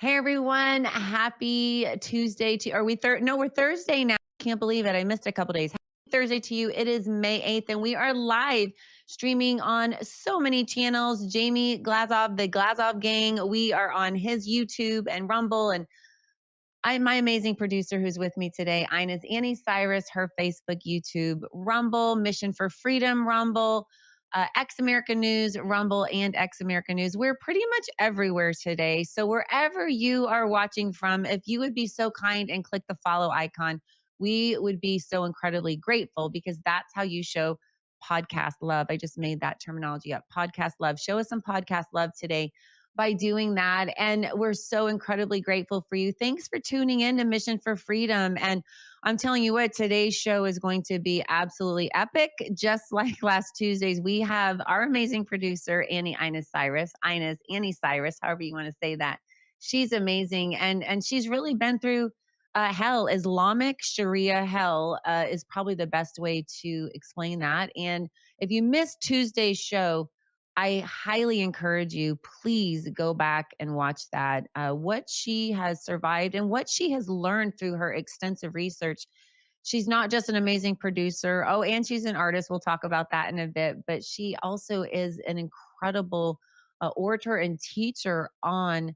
Hey everyone, happy Tuesday to are we no, we're Thursday now. Can't believe it. I missed a couple days. Happy Thursday to you. It is May 8th and we are live streaming on so many channels. Jamie Glazov, the Glazov gang, we are on his YouTube and Rumble, and I'm my amazing producer who's with me today, Aynaz Anni Cyrus, her Facebook, YouTube, Rumble, Mission for Freedom, Rumble, X America News, Rumble, and X America News. We're pretty much everywhere today. So wherever you are watching from, if you would be so kind and click the follow icon, we would be so incredibly grateful because that's how you show podcast love. I just made that terminology up. Podcast love. Show us some podcast love today by doing that. And we're so incredibly grateful for you. Thanks for tuning in to Mission for Freedom. And I'm telling you what, today's show is going to be absolutely epic. Just like last Tuesday's, we have our amazing producer, Aynaz Anni Cyrus, however you want to say that. She's amazing. And she's really been through hell. Islamic Sharia hell is probably the best way to explain that. And if you missed Tuesday's show, I highly encourage you, please go back and watch that. What she has survived and what she has learned through her extensive research. She's not just an amazing producer. Oh, and she's an artist. We'll talk about that in a bit. But she also is an incredible orator and teacher on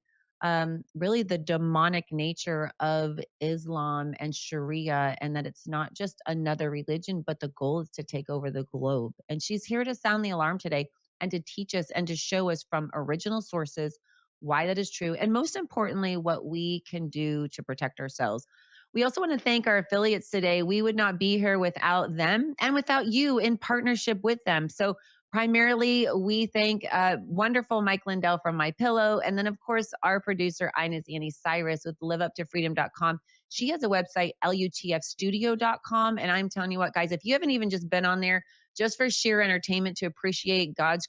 really the demonic nature of Islam and Sharia, and that it's not just another religion, but the goal is to take over the globe. And she's here to sound the alarm today and to teach us and to show us from original sources why that is true. And most importantly, what we can do to protect ourselves. We also want to thank our affiliates today. We would not be here without them and without you in partnership with them. So, primarily, we thank wonderful Mike Lindell from My Pillow, and then, of course, our producer, Aynaz Anni Cyrus with liveuptofreedom.com. She has a website, lutfstudio.com. And I'm telling you what, guys, if you haven't even just been on there, just for sheer entertainment to appreciate God's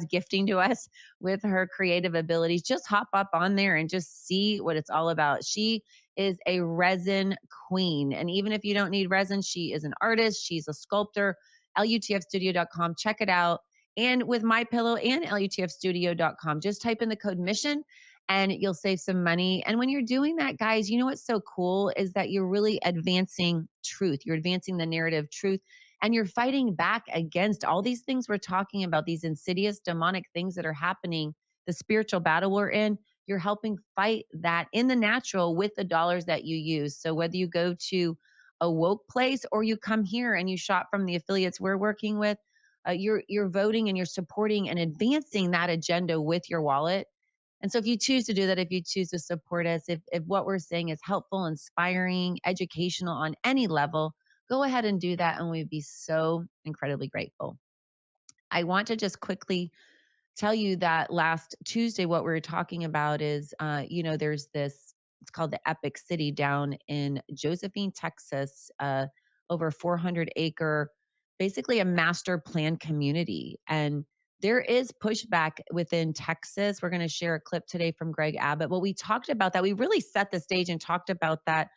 gifting to us with her creative abilities, just hop up on there and just see what it's all about. She is a resin queen. And even if you don't need resin, she is an artist. She's a sculptor. lutfstudio.com. Check it out. And with My Pillow and lutfstudio.com, just type in the code MISSION and you'll save some money. And when you're doing that, guys, you know what's so cool is that you're really advancing truth. You're advancing the narrative truth, and you're fighting back against all these things we're talking about, these insidious demonic things that are happening, the spiritual battle we're in. You're helping fight that in the natural with the dollars that you use. So whether you go to a woke place or you come here and you shop from the affiliates we're working with, you're voting and you're supporting and advancing that agenda with your wallet. And so if you choose to do that, if you choose to support us, if what we're saying is helpful, inspiring, educational on any level, go ahead and do that. And we'd be so incredibly grateful. I want to just quickly tell you that last Tuesday, what we were talking about is, there's this, it's called the Epic City down in Josephine, Texas, over 400-acre, basically a master plan community. And there is pushback within Texas. We're going to share a clip today from Greg Abbott. But we talked about that. We really set the stage and talked about that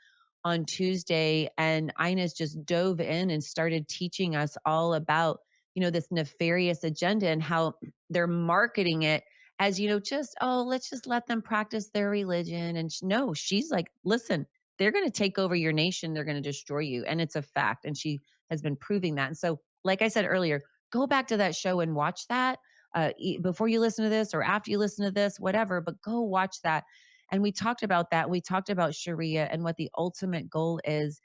on Tuesday. And Inez just dove in and started teaching us all about, this nefarious agenda and how they're marketing it as, just, oh, let's just let them practice their religion. And no, she's like, listen, they're going to take over your nation. They're going to destroy you. And it's a fact. And she has been proving that. And so, like I said earlier, go back to that show and watch that before you listen to this or after you listen to this, whatever, but go watch that. And we talked about that. We talked about Sharia and what the ultimate goal is.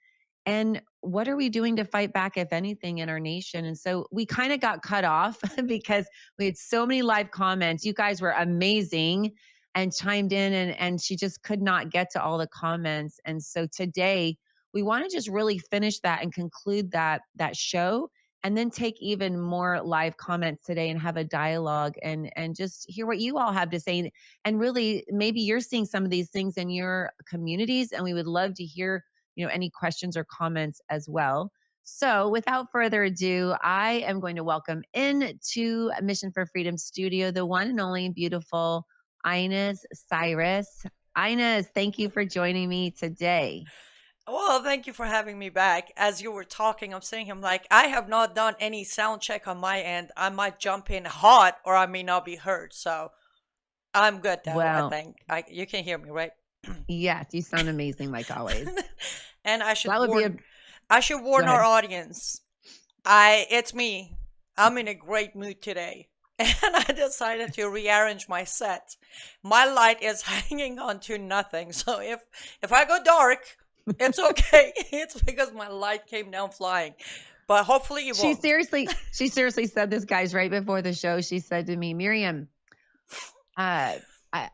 And what are we doing to fight back, if anything, in our nation? And so we kind of got cut off because we had so many live comments. You guys were amazing and chimed in, and she just could not get to all the comments. And so today we want to just really finish that and conclude that show, and then take even more live comments today and have a dialogue and just hear what you all have to say. And really, maybe you're seeing some of these things in your communities, and we would love to hear any questions or comments as well. So without further ado, I am going to welcome into Mission for Freedom studio, the one and only beautiful Aynaz Cyrus. Aynaz, thank you for joining me today. Well, thank you for having me back. As you were talking, I'm saying, I'm like, I have not done any sound check on my end. I might jump in hot or I may not be heard. So I'm good though, I Well, think. You can hear me, right? yes, you sound amazing like always. And That would be a I should go warn our ahead. audience. It's me. I'm in a great mood today. And I decided to rearrange my set. My light is hanging on to nothing. So if I go dark, it's okay. It's because my light came down flying. But hopefully it She won't. seriously said this, guys, right before the show. She said to me, Miriam, uh,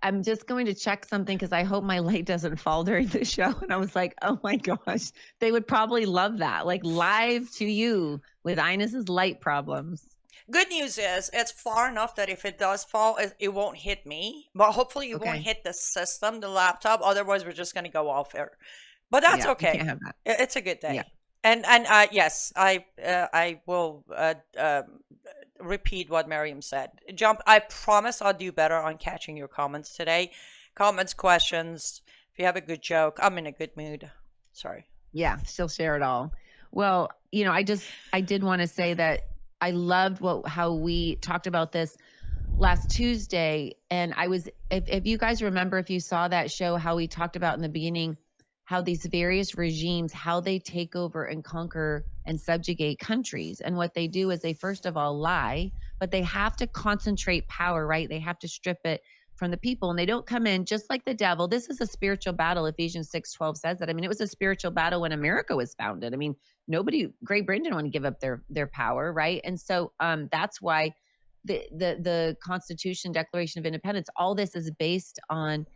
I'm just going to check something because I hope my light doesn't fall during the show. And I was like, oh my gosh, they would probably love that. Like live to you with Aynaz's light problems. Good news is it's far enough that if it does fall, it won't hit me. But hopefully it won't Okay. hit the system, the laptop. Otherwise, we're just going to go off air. But that's Yeah, we okay. can't have that. It's a good Yeah. day. And yes, I will repeat what Miriam said. Jump. I promise I'll do better on catching your comments today. Comments, questions. If you have a good joke, I'm in a good mood. Sorry. Yeah, she'll share it all. Well, I did want to say that I loved how we talked about this last Tuesday. And if you guys remember, if you saw that show, how we talked about in the beginning, how these various regimes, how they take over and conquer and subjugate countries. And what they do is they first of all lie, but they have to concentrate power, right? They have to strip it from the people, and they don't come in just like the devil. This is a spiritual battle. Ephesians 6:12 says that. I mean, it was a spiritual battle when America was founded. I mean, Great Britain didn't want to give up their power, right? And so that's why the Constitution, Declaration of Independence, all this is based on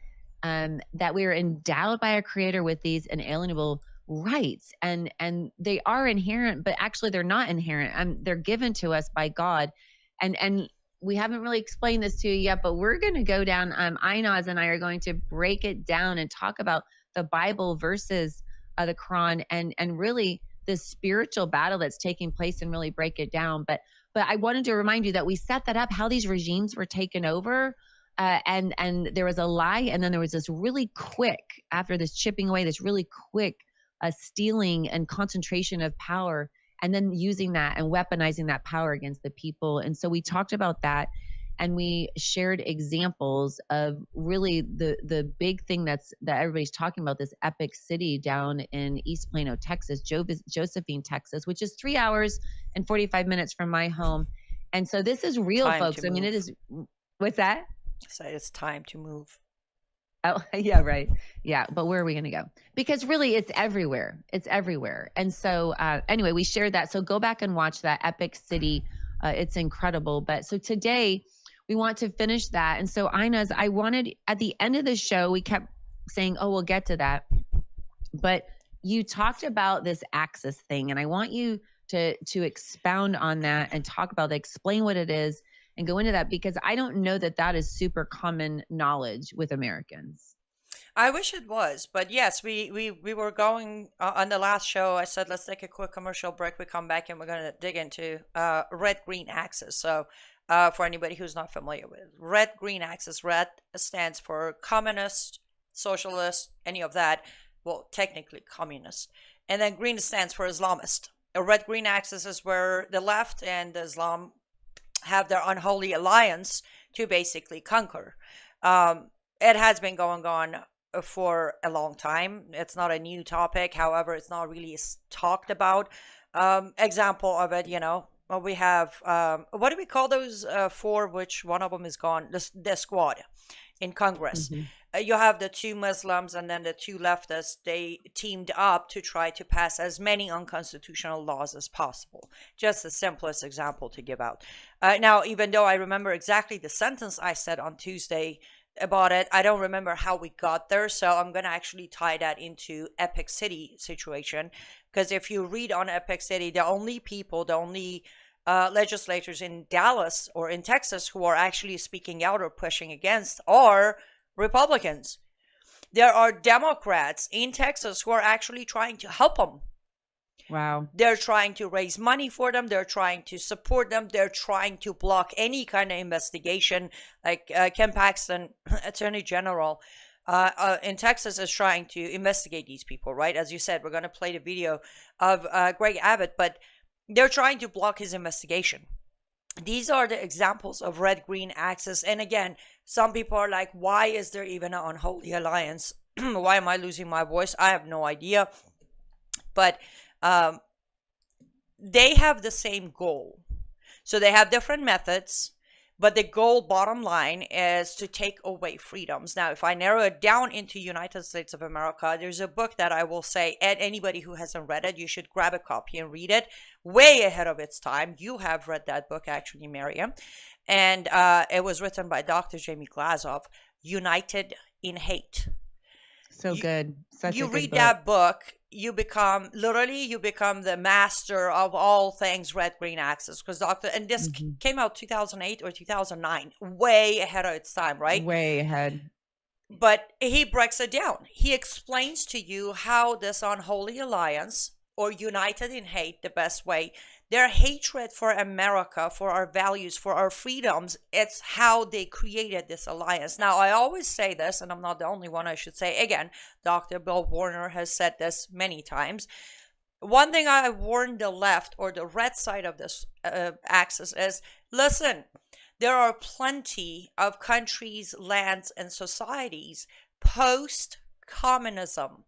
that we are endowed by our Creator with these inalienable rights, and they are inherent, but actually they're not inherent. They're given to us by God, and we haven't really explained this to you yet, but we're going to go down. Aynaz and I are going to break it down and talk about the Bible versus the Quran, and really the spiritual battle that's taking place, and really break it down. But I wanted to remind you that we set that up, how these regimes were taken over. And there was a lie, and then there was this really quick, after this chipping away, this really quick stealing and concentration of power, and then using that and weaponizing that power against the people. And so we talked about that, and we shared examples of really the big thing that everybody's talking about, this epic city down in East Plano, Texas, Josephine, Texas, which is 3 hours and 45 minutes from my home. And so this is real, Time folks. to I mean, it move. is. What's that? So it's time to move. Oh, yeah, right. Yeah. But where are we going to go? Because really it's everywhere. It's everywhere. And so anyway, we shared that. So go back and watch that epic city. It's incredible. But so today we want to finish that. And so Aynaz, I wanted at the end of the show, we kept saying, oh, we'll get to that. But you talked about this axis thing, and I want you to expound on that and talk about that, explain what it is, and go into that, because I don't know that is super common knowledge with Americans. I wish it was, but yes, we were going on the last show. I said let's take a quick commercial break. We come back and we're going to dig into red green axis. So for anybody who's not familiar with red green axis, red stands for communist, socialist, any of that. Well, technically communist, and then green stands for Islamist. A red green axis is where the left and Islam have their unholy alliance to basically conquer. It has been going on for a long time. It's not a new topic. However, it's not really talked about. Example of it, well, we have, what do we call those four, which one of them is gone? The squad in Congress. Mm-hmm. You have the two Muslims and then the two leftists. They teamed up to try to pass as many unconstitutional laws as possible. Just the simplest example to give out. Now, even though I remember exactly the sentence I said on Tuesday about it, I don't remember how we got there. So I'm going to actually tie that into Epic City situation. Because if you read on Epic City, the only legislators in Dallas or in Texas who are actually speaking out or pushing against are Republicans. There are Democrats in Texas who are actually trying to help them. Wow. They're trying to raise money for them. They're trying to support them. They're trying to block any kind of investigation. Like Ken Paxton, Attorney General in Texas, is trying to investigate these people, right? As you said, we're going to play the video of Greg Abbott, but they're trying to block his investigation. these are the examples of red-green axis. And again, some people are like, why is there even an unholy alliance? Why am I losing my voice? I have no idea. But um, they have the same goal. So they have different methods, but the goal, bottom line, is to take away freedoms. Now, if I narrow it down into United States of America, there's a book that I will say, and anybody who hasn't read it, you should grab a copy and read it. Way ahead of its time. You have read that book, actually, Miriam. And it was written by Dr. Jamie Glazoff, United in Hate. So good. Such You a good read book. that book, you become the master of all things red green axis, because this came out 2008 or 2009, way ahead of its time, right? Way ahead. But he breaks it down. He explains to you how this unholy alliance, or united in hate, the best way, their hatred for America, for our values, for our freedoms, it's how they created this alliance. Now, I always say this, and I'm not the only one, I should say. Again, Dr. Bill Warner has said this many times. One thing I warn the left, or the red side of this axis, is, listen, there are plenty of countries, lands, and societies post-communism.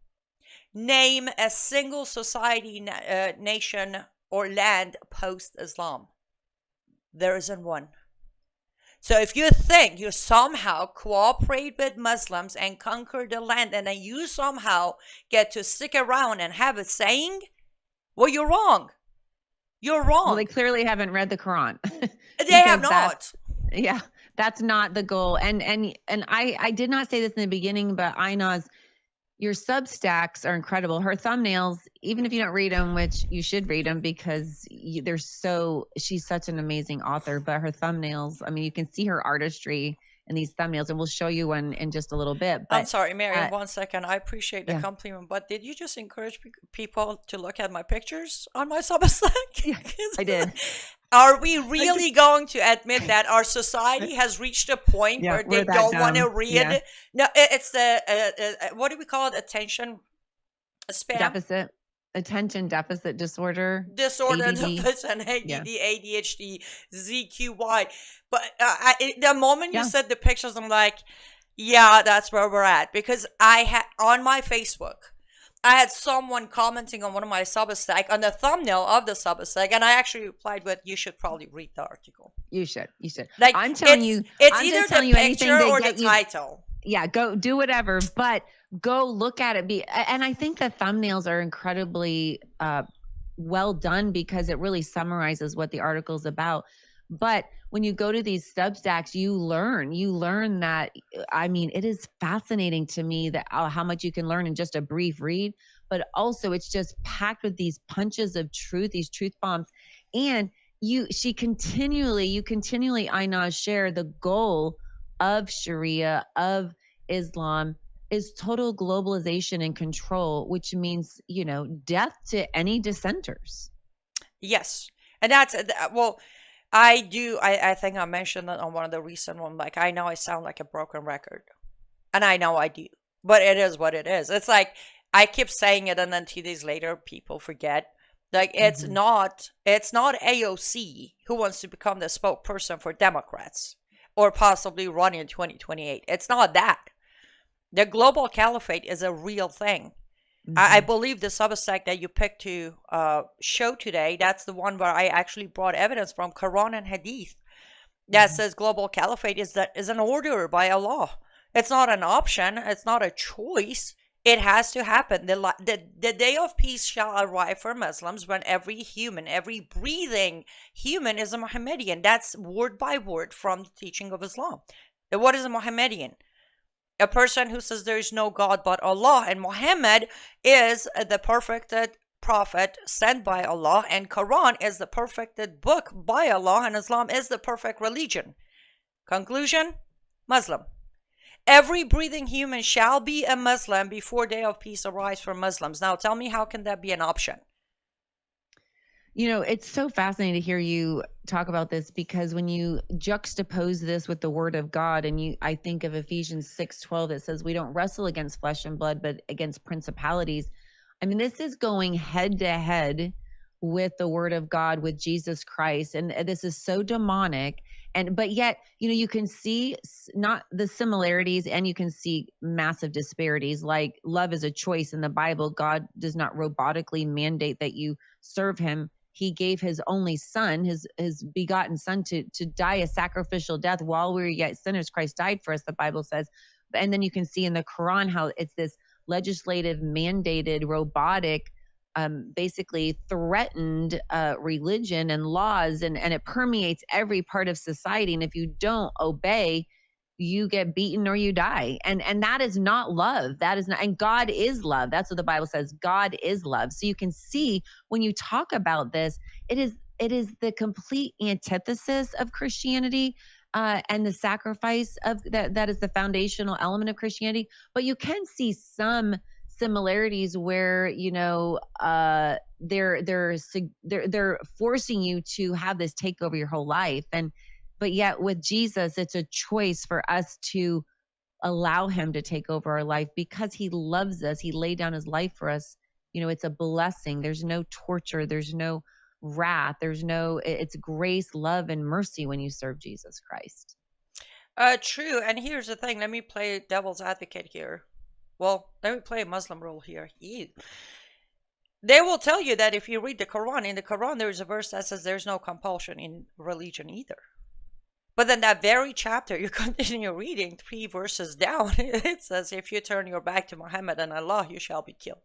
Name a single society, nation, or land post-Islam. There isn't one. So if you think you somehow cooperate with Muslims and conquer the land, and then you somehow get to stick around and have a saying, well, you're wrong. You're wrong. Well, they clearly haven't read the Quran. They have not. Yeah, that's not the goal. And I did not say this in the beginning, but Aynaz, your Substacks are incredible. Her thumbnails, even if you don't read them, which you should read them because she's such an amazing author, but her thumbnails, I mean, you can see her artistry in these thumbnails, and we'll show you one in just a little bit. But I'm sorry, Miriam, 1 second. I appreciate the yeah. compliment, but did you just encourage people to look at my pictures on my Substack? Yeah, I did. Are we really going to admit that our society has reached a point where they don't want to read? Yeah. No, it's the, what do we call it? Attention spam? Attention deficit disorder. ADD. Deficit, ADD, ADHD, ZQY. But the moment you said the pictures, I'm like, yeah, that's where we're at. Because I had, on my Facebook, I had someone commenting on one of my Substack, on the thumbnail of the Substack, and I actually replied with, you should probably read the article. You should. Like, I'm telling you, it's either the picture or the title. Yeah, go do whatever, but go look at it. And I think the thumbnails are incredibly well done because it really summarizes what the article is about. But when you go to these Substacks, you learn that, I mean, it is fascinating to me that how much you can learn in just a brief read, but also it's just packed with these punches of truth, these truth bombs. And you continually, Aynaz, share the goal of Sharia, of Islam, is total globalization and control, which means, death to any dissenters. Yes. And that's, well, I think I mentioned that on one of the recent ones. Like, I know I sound like a broken record, and I know I do, but it is what it is. It's like, I keep saying it, and then 2 days later, people forget. Like, it's not AOC who wants to become the spokesperson for Democrats or possibly run in 2028. It's not that. The global caliphate is a real thing. I believe the Substack that you picked to show today, that's the one where I actually brought evidence from Quran and Hadith that says global caliphate is an order by Allah. It's not an option. It's not a choice. It has to happen. The day of peace shall arrive for Muslims when every human, every breathing human is a Mohammedan. That's word by word from the teaching of Islam. What is a Mohammedan? A person who says there is no God but Allah, and Muhammad is the perfected prophet sent by Allah, and Quran is the perfected book by Allah, and Islam is the perfect religion. Conclusion: Muslim. Every breathing human shall be a Muslim before day of peace arrives for Muslims. Now tell me, how can that be an option? It's so fascinating to hear you talk about this, because when you juxtapose this with the word of God, and I think of Ephesians 6:12, that says we don't wrestle against flesh and blood, but against principalities. I mean, this is going head to head with the word of God, with Jesus Christ. And this is so demonic. But yet, you can see not the similarities, and you can see massive disparities. Like, love is a choice in the Bible. God does not robotically mandate that you serve him. He gave his only son, his begotten son, to die a sacrificial death while we were yet sinners. Christ died for us, the Bible says. And then you can see in the Quran how it's this legislative, mandated, robotic, basically threatened religion and laws, and it permeates every part of society. And if you don't obey, you get beaten or you die. And that is not love. That is not. And God is love. That's what the Bible says. God is love. So you can see when you talk about this, it is the complete antithesis of Christianity. And the sacrifice of that is the foundational element of Christianity. But you can see some similarities where they're forcing you to have this take over your whole life. But yet with Jesus, it's a choice for us to allow him to take over our life because he loves us. He laid down his life for us. It's a blessing. There's no torture. There's no wrath. It's grace, love, and mercy when you serve Jesus Christ. True. And here's the thing. Let me play devil's advocate here. Well, let me play a Muslim role here. Ew. They will tell you that if you read the Quran, in the Quran, there's a verse that says there's no compulsion in religion either. But then that very chapter, you continue reading 3 verses down, it says, if you turn your back to Muhammad and Allah, you shall be killed.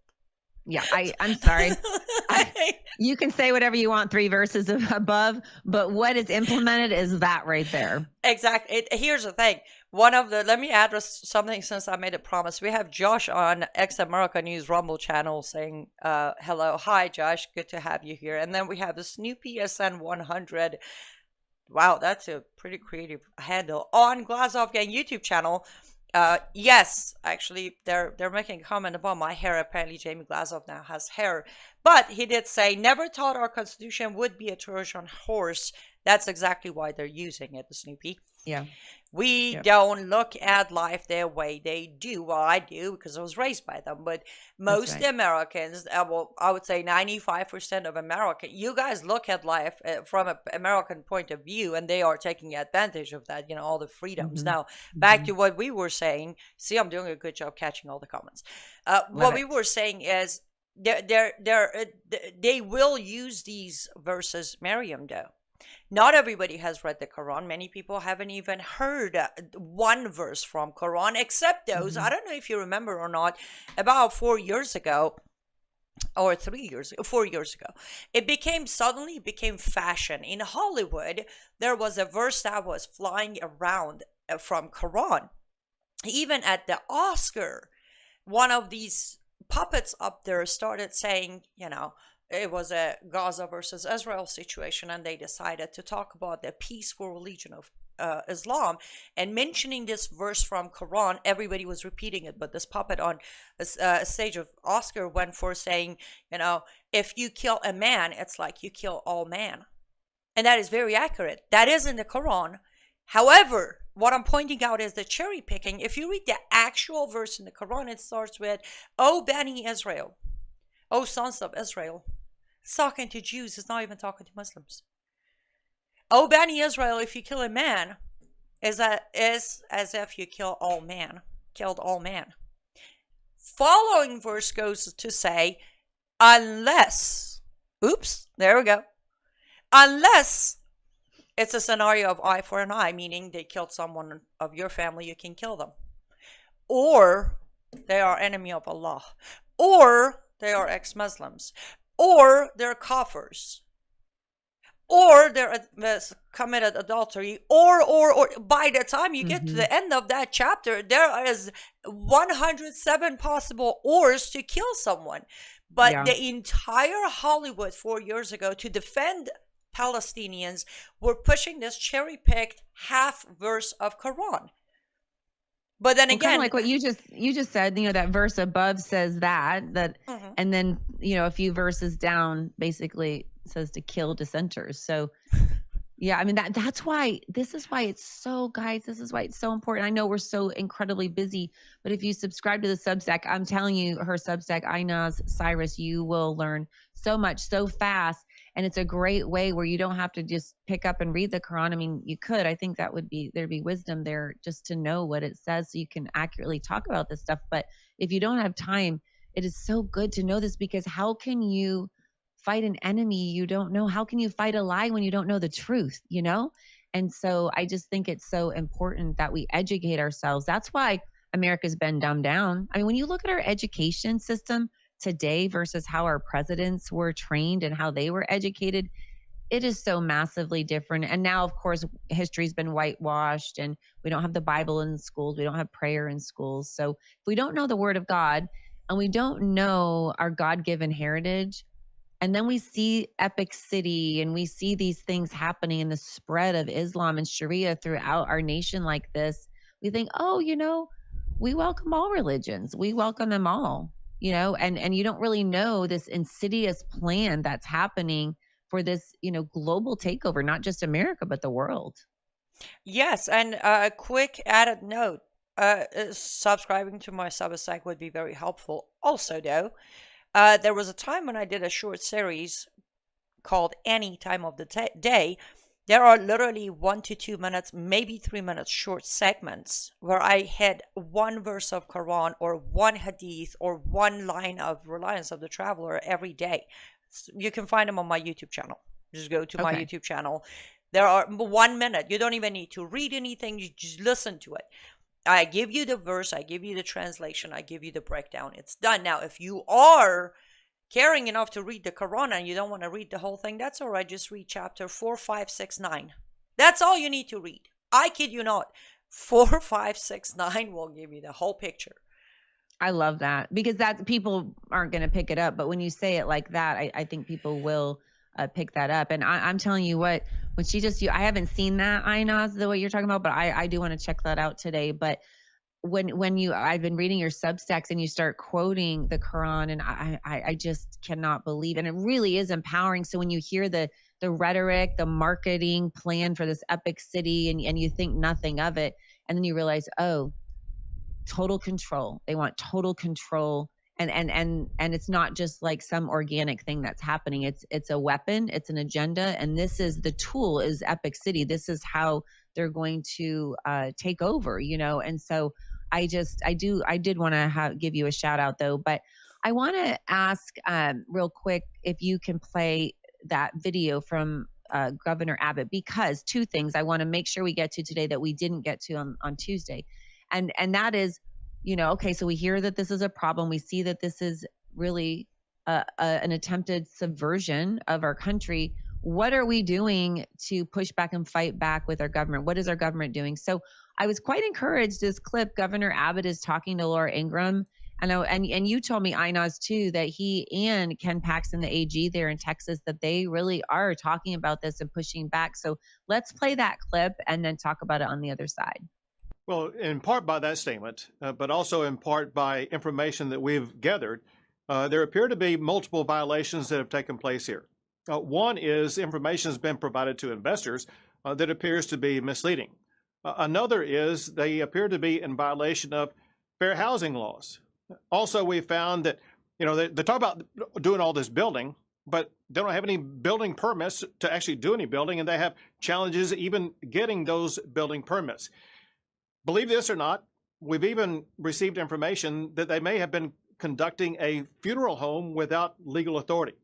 Yeah, I'm sorry. You can say whatever you want 3 verses above, but what is implemented is that right there. Exactly. Here's the thing. Let me address something since I made a promise. We have Josh on X America News Rumble channel saying, hello. Hi, Josh. Good to have you here. And then we have the Snoopy SN100. Wow, that's a pretty creative handle on Glazov Gang YouTube channel. Yes, actually, they're making a comment about my hair. Apparently, Jamie Glazov now has hair. But he did say, never thought our constitution would be a Trojan horse. That's exactly why they're using it, the Snoopy. Yeah. We don't look at life their way they do. Well, I do because I was raised by them. But most Americans, well, I would say 95% of America, you guys look at life from an American point of view, and they are taking advantage of that, all the freedoms. Now, back to what we were saying. See, I'm doing a good job catching all the comments. What we were saying is they will use these verses, Miriam, though. Not everybody has read the Quran. Many people haven't even heard one verse from Quran, except those. I don't know if you remember or not, about 4 years ago, or 3 years, 4 years ago, suddenly became fashion. In Hollywood, there was a verse that was flying around from Quran. Even at the Oscar, one of these puppets up there started saying, it was a Gaza versus Israel situation, and they decided to talk about the peaceful religion of Islam, and mentioning this verse from Quran. Everybody was repeating it, but this puppet on a stage of Oscar went for saying, if you kill a man, it's like you kill all man. And that is very accurate. That is in the Quran. However, what I'm pointing out is the cherry picking. If you read the actual verse in the Quran, it starts with, O Bani Israel, O sons of Israel. It's talking to Jews. It's not even talking to Muslims. O Bani Israel, if you kill a man, is as if you killed all man. Following verse goes to say, unless, there we go. Unless it's a scenario of eye for an eye, meaning they killed someone of your family, you can kill them. Or they are enemy of Allah. Or they are ex-Muslims. Or they're kafirs. Or they're committed adultery. Or by the time you get to the end of that chapter, there is 107 possible ors to kill someone. But the entire Hollywood 4 years ago, to defend Palestinians, were pushing this cherry-picked half verse of Quran. But then again, kind of like what you just said, that verse above says that, and then, a few verses down basically says to kill dissenters. So yeah, I mean, this is why it's so, guys, this is why it's so important. I know we're so incredibly busy, but if you subscribe to the Substack, I'm telling you, her Substack, Aynaz Cyrus, you will learn so much so fast. And it's a great way where you don't have to just pick up and read the Quran. I mean, you could. I think there'd be wisdom there just to know what it says so you can accurately talk about this stuff. But if you don't have time, it is so good to know this, because how can you fight an enemy you don't know? How can you fight a lie when you don't know the truth, you know? And so I just think it's so important that we educate ourselves. That's why America's been dumbed down. I mean, when you look at our education system today versus how our presidents were trained and how they were educated, it is so massively different. And now, of course, history's been whitewashed and we don't have the Bible in schools. We don't have prayer in schools. So if we don't know the word of God and we don't know our God given heritage, and then we see Epic City and we see these things happening in the spread of Islam and Sharia throughout our nation like this, we think, oh, we welcome all religions. We welcome them all, and you don't really know this insidious plan that's happening for this, global takeover, not just America, but the world. Yes, and a quick added note. Subscribing to my Substack would be very helpful. Also, though, there was a time when I did a short series called Any Time of the Day. There are literally 1 to 2 minutes, maybe 3 minutes short segments where I had one verse of Quran or one hadith or one line of Reliance of the Traveler every day. You can find them on my YouTube channel. Just go to my Okay. YouTube channel. There are 1 minute. You don't even need to read anything. You just listen to it. I give you the verse, I give you the translation, I give you the breakdown. It's done. Now, if you are caring enough to read the Quran and you don't want to read the whole thing, that's all right. Just read chapter 4, 5, 6, 9. That's all you need to read. I kid you not. 4, 5, 6, 9 will give you the whole picture. I love that, because people aren't going to pick it up. But when you say it like that, I think people will pick that up. And I'm telling you what, when I haven't seen that, Aynaz, the way you're talking about, but I do want to check that out today. But I've been reading your Substacks and you start quoting the Quran, and I just cannot believe, and it really is empowering. So when you hear the rhetoric, the marketing plan for this epic city, and you think nothing of it, and then you realize, oh, total control. They want total control. And it's not just like some organic thing that's happening. It's a weapon, it's an agenda, and this is the tool is Epic City. This is how they're going to take over, And so I did want to give you a shout out though, but I want to ask real quick if you can play that video from Governor Abbott, because two things I want to make sure we get to today that we didn't get to on Tuesday. And that is, okay, so we hear that this is a problem. We see that this is really an attempted subversion of our country. What are we doing to push back and fight back with our government? What is our government doing? So I was quite encouraged. This clip, Governor Abbott is talking to Laura Ingraham. And you told me, Aynaz, too, that he and Ken Paxton, the AG there in Texas, that they really are talking about this and pushing back. So let's play that clip and then talk about it on the other side. Well, in part by that statement, but also in part by information that we've gathered, there appear to be multiple violations that have taken place here. One is information has been provided to investors that appears to be misleading. Another is they appear to be in violation of fair housing laws. Also, we found that, they talk about doing all this building, but they don't have any building permits to actually do any building, and they have challenges even getting those building permits. Believe this or not, we've even received information that they may have been conducting a funeral home without legal authority.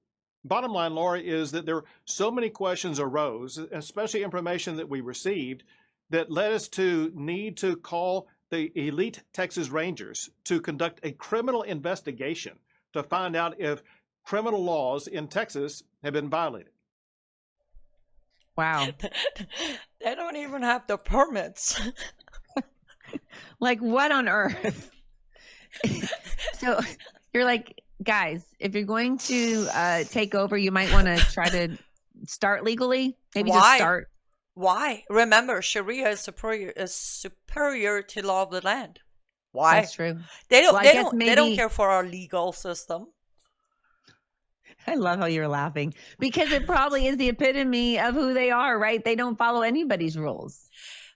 Bottom line, Laura, is that there so many questions arose, especially information that we received, that led us to need to call the elite Texas Rangers to conduct a criminal investigation to find out if criminal laws in Texas have been violated. Wow. They don't even have the permits. Like, what on earth? So you're like, guys, if you're going to take over, you might want to try to start legally. Maybe Why? just start. Why? Remember, Sharia is superior to law of the land. Why? That's true. They don't. Well, They don't care for our legal system. I love how you're laughing, because it probably is the epitome of who they are, right? They don't follow anybody's rules.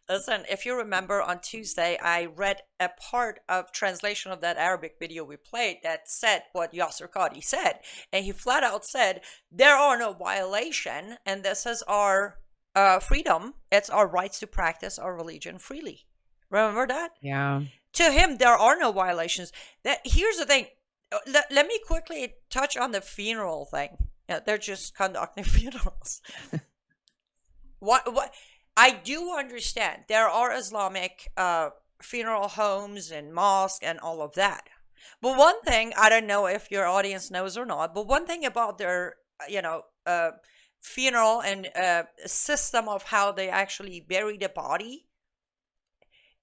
Listen, if you remember on Tuesday, I read a part of translation of that Arabic video we played that said what Yasser Qadi said. And he flat out said, there are no violation, and this is our freedom. It's our rights to practice our religion freely. Remember that? Yeah. To him, there are no violations. Here's the thing. Let me quickly touch on the funeral thing. Yeah, they're just conducting funerals. What? I do understand there are Islamic funeral homes and mosques and all of that. But one thing, I don't know if your audience knows or not, but one thing about their, funeral and system of how they actually bury the body,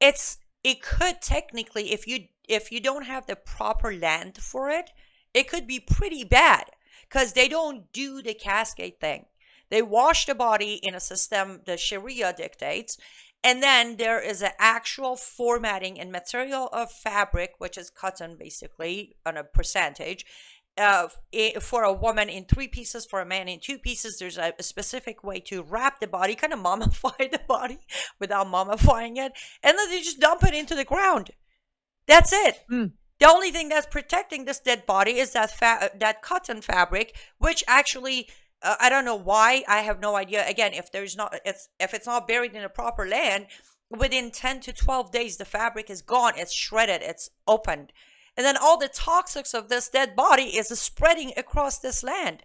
it could technically, if you don't have the proper land for it, it could be pretty bad because they don't do the cascade thing. They wash the body in a system the Sharia dictates, and then there is an actual formatting and material of fabric, which is cotton basically on a percentage, for a woman in 3 pieces, for a man in 2 pieces. There's a specific way to wrap the body, kind of mummify the body without mummifying it, and then they just dump it into the ground. That's it. The only thing that's protecting this dead body is that cotton fabric, which actually... I don't know why. I have no idea. Again, if it's not buried in a proper land, within 10 to 12 days, the fabric is gone. It's shredded. It's opened. And then all the toxics of this dead body is spreading across this land.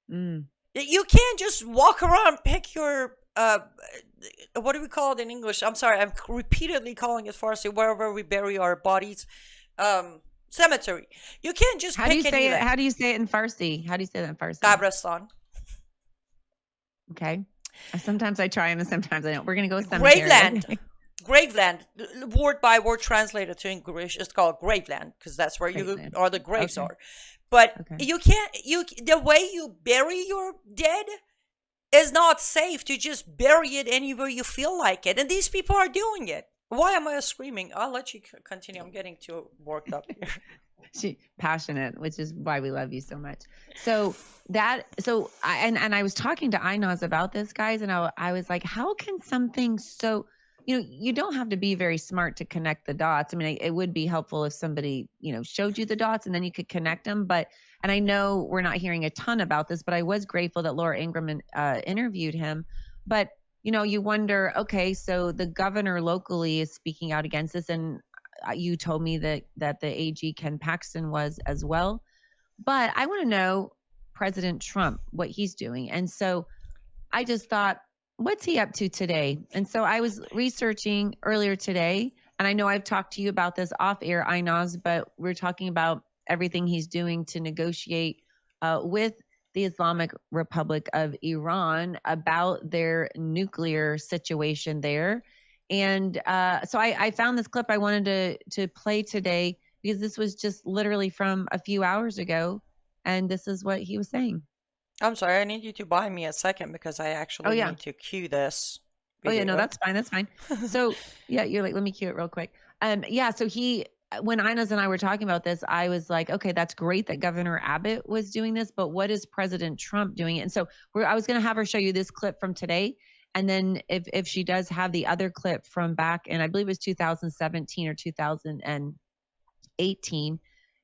You can't just walk around, pick your, what do we call it in English? I'm sorry. I'm repeatedly calling it Farsi, wherever we bury our bodies. Cemetery. You can't just How do you say it? How do you say it in Farsi? How do you say that in Farsi? Qabristan. Okay. Sometimes I try and sometimes I don't. We're going to go with cemetery. Graveland. Graveland. Word by word translated to English is called graveland because that's where the graves are. But you can't, the way you bury your dead is not safe to just bury it anywhere you feel like it. And these people are doing it. Why am I screaming? I'll let you continue. I'm getting too worked up here. She's passionate, which is why we love you so much. I was talking to Aynaz about this, guys, and I was like, how can something so, you don't have to be very smart to connect the dots. I mean, it would be helpful if somebody, showed you the dots and then you could connect them. And I know we're not hearing a ton about this, but I was grateful that Laura Ingram interviewed him. But, you wonder, okay, so the governor locally is speaking out against this, and you told me that the AG Ken Paxton was as well. But I want to know President Trump, what he's doing. And so I just thought, what's he up to today? And so I was researching earlier today, and I know I've talked to you about this off air, Aynaz, but we're talking about everything he's doing to negotiate with the Islamic Republic of Iran about their nuclear situation there. And so I found this clip I wanted to play today because this was just literally from a few hours ago. And this is what he was saying. I'm sorry. I need you to buy me a second because I actually need to cue this video. Oh, yeah. No, that's fine. That's fine. So, yeah, you're like, let me cue it real quick. So when Aynaz and I were talking about this, I was like, okay, that's great that Governor Abbott was doing this, but what is President Trump doing? And so I was going to have her show you this clip from today. And then if she does have the other clip from back in, I believe it was 2017 or 2018,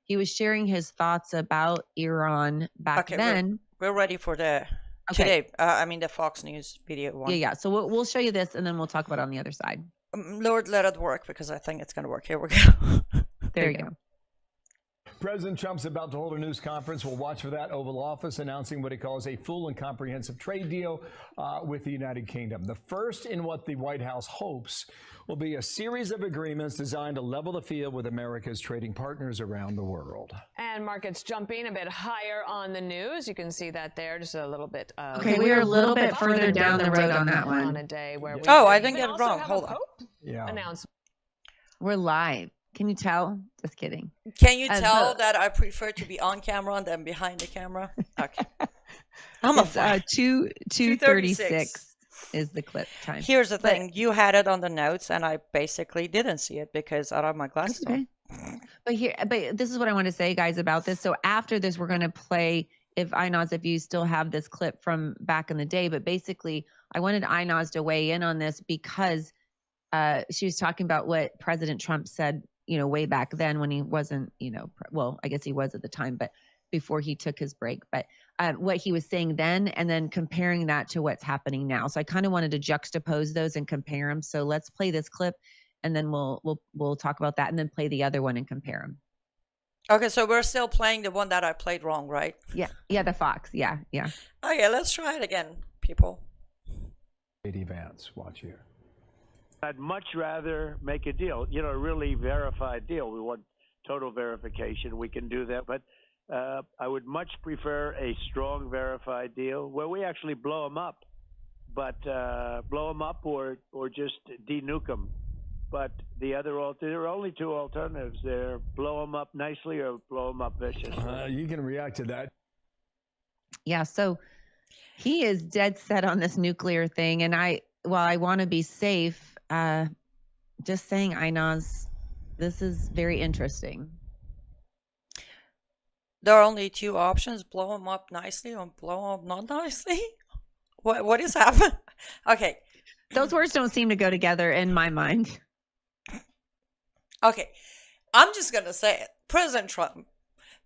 he was sharing his thoughts about Iran back then. We're ready for the today. The Fox News video one. Yeah. So we'll show you this, and then we'll talk about it on the other side. Lord, let it work because I think it's going to work. Here we go. There you go. President Trump's about to hold a news conference. We'll watch for that. Oval Office announcing what he calls a full and comprehensive trade deal with the United Kingdom. The first in what the White House hopes will be a series of agreements designed to level the field with America's trading partners around the world. And markets jumping a bit higher on the news. You can see that there, just a little bit. Okay, we are a little bit further down the road on that one. On a day where I didn't get it wrong. Hold on. Announcement. We're live. Can you tell? Just kidding. Can you tell that I prefer to be on camera than behind the camera? Okay. I'm a 2:36 is the clip time. Here's the thing. You had it on the notes, and I basically didn't see it because I don't have my glasses on. But this is what I want to say, guys, about this. So after this, we're going to play, if you still have this clip from back in the day. But basically, I wanted Aynaz to weigh in on this because she was talking about what President Trump said, way back then when he wasn't, well, I guess he was at the time, but before he took his break, but what he was saying then, and then comparing that to what's happening now. So I kind of wanted to juxtapose those and compare them. So let's play this clip, and then we'll talk about that, and then play the other one and compare them. Okay, so we're still playing the one that I played wrong, right? Yeah, the Fox. Yeah. Okay, let's try it again, people. J.D. Vance, watch here. I'd much rather make a deal, a really verified deal. We want total verification. We can do that, but I would much prefer a strong verified deal where we actually blow them up, but blow them up or just denuke them. But there are only two alternatives there: blow them up nicely or blow them up viciously. You can react to that. Yeah. So he is dead set on this nuclear thing, and I want to be safe. Just saying, Aynaz, this is very interesting. There are only two options: blow them up nicely or blow them not nicely. What is happening? Okay. Those words don't seem to go together in my mind. Okay, I'm just going to say it. President Trump,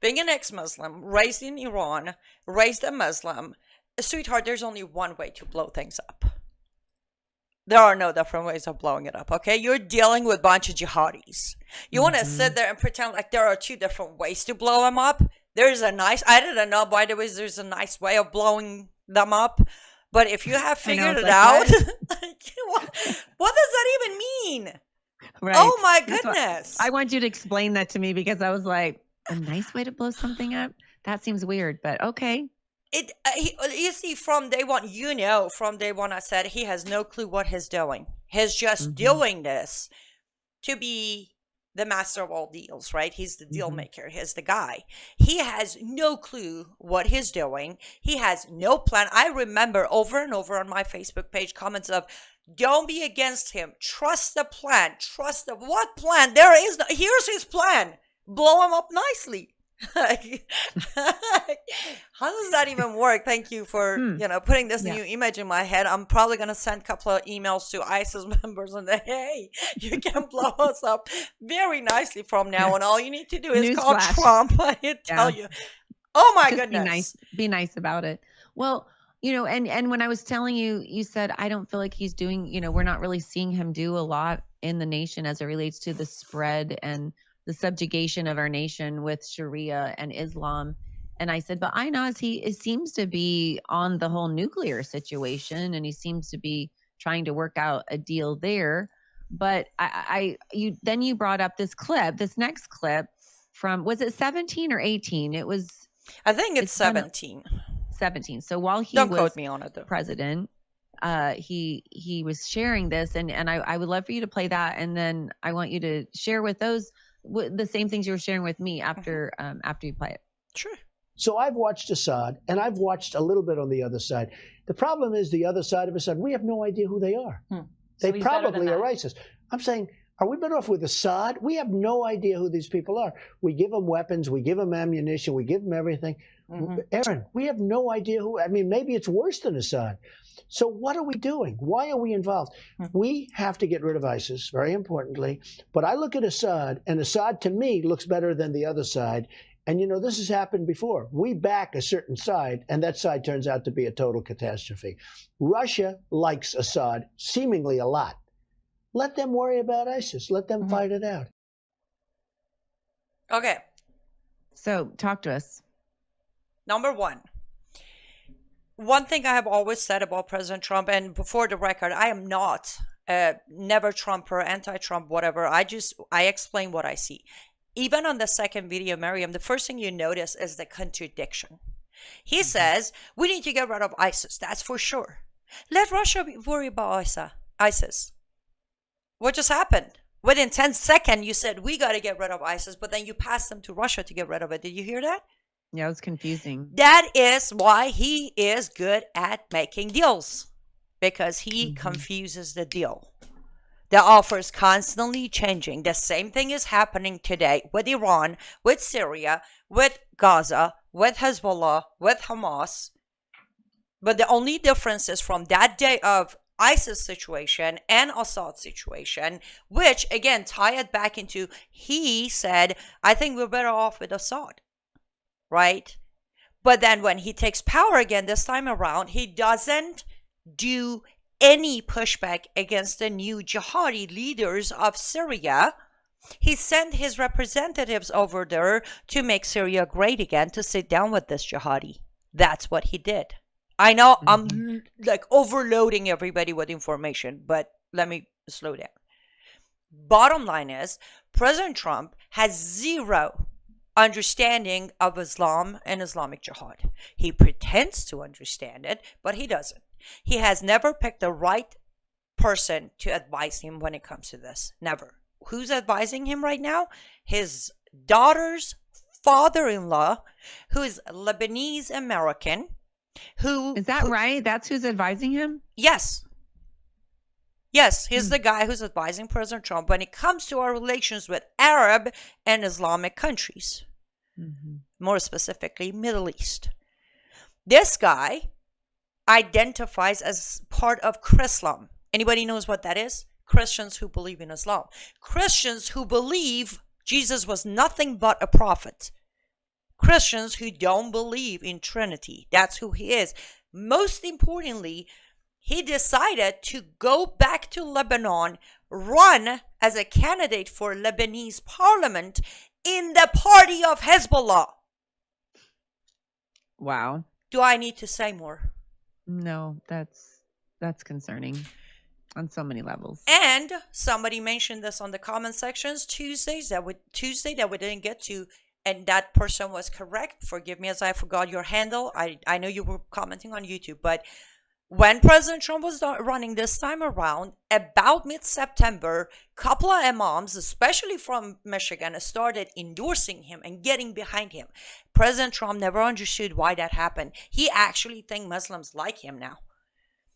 being an ex-Muslim, raised in Iran, raised a Muslim, sweetheart, there's only one way to blow things up. There are no different ways of blowing it up, okay? You're dealing with a bunch of jihadis. You want to sit there and pretend like there are two different ways to blow them up? I didn't know, by the way, there's a nice way of blowing them up. But if you have figured it out, what does that even mean? Right. Oh my goodness. I want you to explain that to me, because I was like, a nice way to blow something up? That seems weird, but okay. You see, from day one, I said he has no clue what he's doing. He's just doing this to be the master of all deals, right? He's the deal maker. He's the guy. He has no clue what he's doing. He has no plan. I remember over and over on my Facebook page comments of, don't be against him. Trust the plan. What plan? There is here's his plan. Blow him up nicely. How does that even work? Thank you for putting this new image in my head. I'm probably gonna send a couple of emails to ISIS members and say, hey, you can blow us up very nicely from now on. All you need to do is call Trump. I tell you. Oh my goodness. Be nice about it. Well, and when I was telling you, you said, I don't feel like he's doing, we're not really seeing him do a lot in the nation as it relates to the spread and the subjugation of our nation with Sharia and Islam. And I said, but Aynaz, he seems to be on the whole nuclear situation, and he seems to be trying to work out a deal there. But you brought up this next clip from, was it 17 or 18? I think it's 17. 17. So while he Don't was quote me on it, though. president, he was sharing this, and I would love for you to play that, and then I want you to share with those the same things you were sharing with me after you play it. Sure. So I've watched Assad, and I've watched a little bit on the other side. The problem is the other side of Assad, we have no idea who they are. They probably are ISIS. I'm saying, are we better off with Assad? We have no idea who these people are. We give them weapons, we give them ammunition, we give them everything. Aaron, we have no idea who. I mean, maybe it's worse than Assad. So what are we doing? Why are we involved? We have to get rid of ISIS, very importantly. But I look at Assad, and Assad to me looks better than the other side. And this has happened before. We back a certain side, and that side turns out to be a total catastrophe. Russia likes Assad seemingly a lot. Let them worry about ISIS. Let them fight it out. Okay. So talk to us. Number one thing I have always said about President Trump, and before the record, I am not never Trumper, anti-Trump, whatever. I explain what I see. Even on the second video, Miriam, the first thing you notice is the contradiction. He says, we need to get rid of ISIS. That's for sure. Let Russia worry about ISIS. What just happened? Within 10 seconds, you said, we got to get rid of ISIS, but then you passed them to Russia to get rid of it. Did you hear that? Yeah, it was confusing. That is why he is good at making deals, because he confuses the deal. The offer is constantly changing. The same thing is happening today with Iran, with Syria, with Gaza, with Hezbollah, with Hamas. But the only difference is from that day of ISIS situation and Assad situation, which again tie it back into, he said, I think we're better off with Assad, right? But then when he takes power again this time around, he doesn't do any pushback against the new jihadi leaders of Syria. He sent his representatives over there to make Syria great again, to sit down with this jihadi. That's what he did. I know I'm like overloading everybody with information, but let me slow down. Bottom line is, President Trump has zero understanding of Islam and Islamic jihad. He pretends to understand it, but he doesn't. He has never picked the right person to advise him when it comes to this. Never. Who's advising him right now? His daughter's father-in-law, who is Lebanese American. Is that right? That's who's advising him? Yes. Yes, he's the guy who's advising President Trump when it comes to our relations with Arab and Islamic countries. More specifically, Middle East. This guy identifies as part of Chrislam. Anybody knows what that is? Christians who believe in Islam. Christians who believe Jesus was nothing but a prophet. Christians who don't believe in Trinity. That's who he is. Most importantly, he decided to go back to Lebanon, run as a candidate for Lebanese parliament in the party of Hezbollah. Wow. Do I need to say more? No, that's concerning on so many levels. And somebody mentioned this on the comment sections Tuesday that we didn't get to, and that person was correct. Forgive me as I forgot your handle. I know you were commenting on YouTube, but when President Trump was running this time around, about mid-September, couple of imams, especially from Michigan, started endorsing him and getting behind him. President Trump never understood why that happened. He actually thinks Muslims like him now.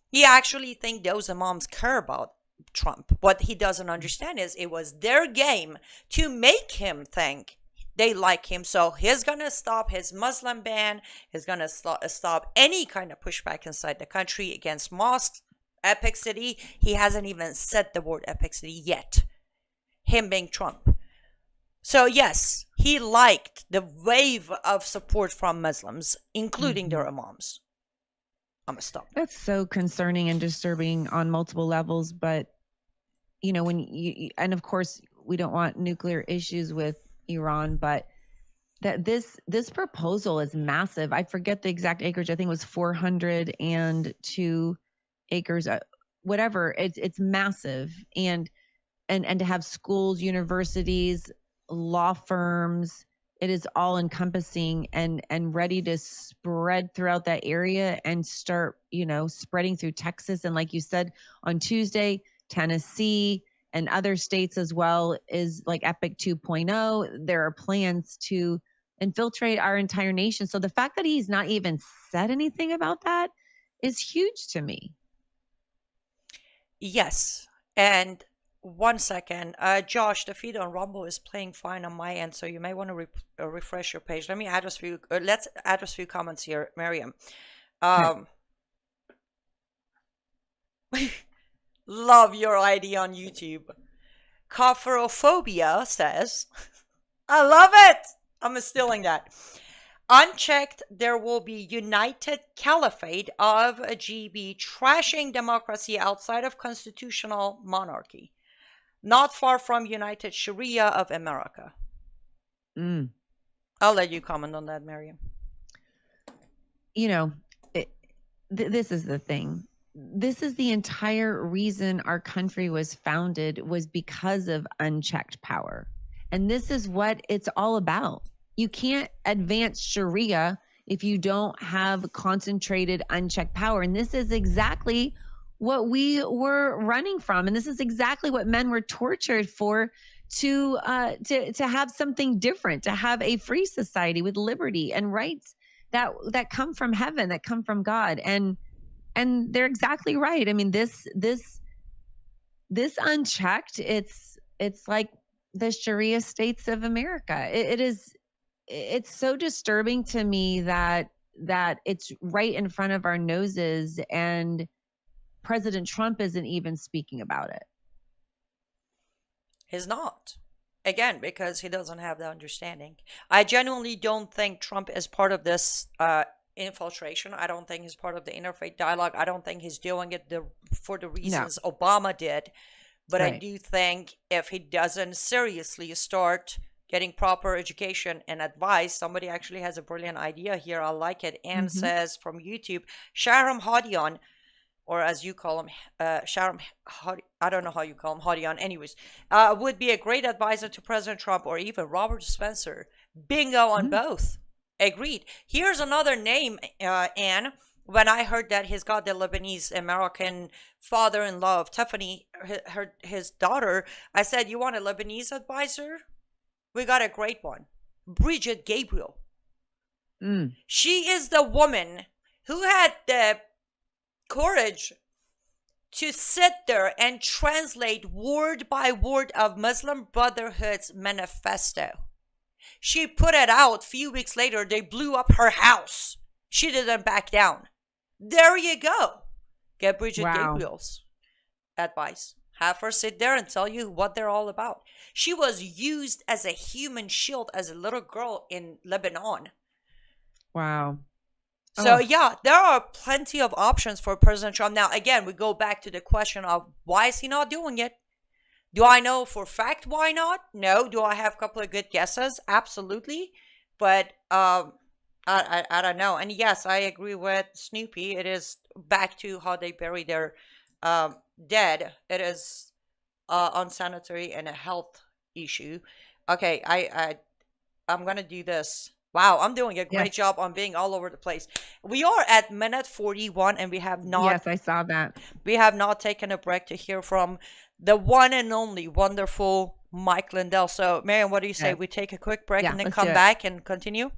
He actually thinks those imams care about Trump. What he doesn't understand is it was their game to make him think they like him. So he's going to stop his Muslim ban. He's going to stop any kind of pushback inside the country against mosques. Epic City, he hasn't even said the word Epic City yet. Him being Trump. So yes, he liked the wave of support from Muslims, including their imams. I'm going to stop. That's so concerning and disturbing on multiple levels. But, you know, when you, and of course, we don't want nuclear issues with Iran, but that this proposal is massive. I forget the exact acreage. I think it was 402 acres, whatever. It's massive. And to have schools, universities, law firms, it is all encompassing and ready to spread throughout that area and start, you know, spreading through Texas. And like you said, on Tuesday, Tennessee and other states as well is like Epic 2.0. There are plans to infiltrate our entire nation. So the fact that he's not even said anything about that is huge to me. Yes. And 1 second, Josh, the feed on Rumble is playing fine on my end, so you may want to refresh your page. Let's add a few comments here, Miriam. Love your ID on YouTube. Cophorophobia says, I love it. I'm stealing that. Unchecked, there will be united caliphate of a GB trashing democracy outside of constitutional monarchy. Not far from United Sharia of America. I'll let you comment on that, Miriam. You know, this is the thing. This is the entire reason our country was founded, was because of unchecked power. And this is what it's all about. You can't advance Sharia if you don't have concentrated, unchecked power. And this is exactly what we were running from. And this is exactly what men were tortured for, to have something different, to have a free society with liberty and rights that come from heaven, that come from God. And they're exactly right. I mean, this unchecked, it's like the Sharia states of America. It's so disturbing to me that it's right in front of our noses, and President Trump isn't even speaking about it. He's not. Again, because he doesn't have the understanding. I genuinely don't think Trump is part of this infiltration. I don't think he's part of the interfaith dialogue. I don't think he's doing it for the reasons Obama did. But I do think if he doesn't seriously start getting proper education and advice, somebody actually has a brilliant idea here. I like it. And says from YouTube, Shahram Hadian, or as you call him, Shahram Hadi, I don't know how you call him, Hadian. Anyways, would be a great advisor to President Trump or even Robert Spencer. Bingo on both. Agreed. Here's another name, Anne. When I heard that he's got the Lebanese American father-in-law of Tiffany, his daughter, I said, you want a Lebanese advisor? We got a great one. Bridget Gabriel. She is the woman who had the courage to sit there and translate word by word of Muslim Brotherhood's manifesto. She put it out. A few weeks later, they blew up her house. She didn't back down. There you go. Get Bridget Gabriel's advice. Have her sit there and tell you what they're all about. She was used as a human shield as a little girl in Lebanon. Wow. So, yeah, there are plenty of options for President Trump. Now, again, we go back to the question of why is he not doing it? Do I know for a fact why not? No. Do I have a couple of good guesses? Absolutely. But I don't know. And yes, I agree with Snoopy. It is back to how they bury their dead. It is unsanitary and a health issue. Okay, I'm going to do this. Wow, I'm doing a great job on being all over the place. We are at minute 41 and we have not... Yes, I saw that. We have not taken a break to hear from the one and only wonderful Mike Lindell. So, Miriam, what do you say? We take a quick break and then come back and continue?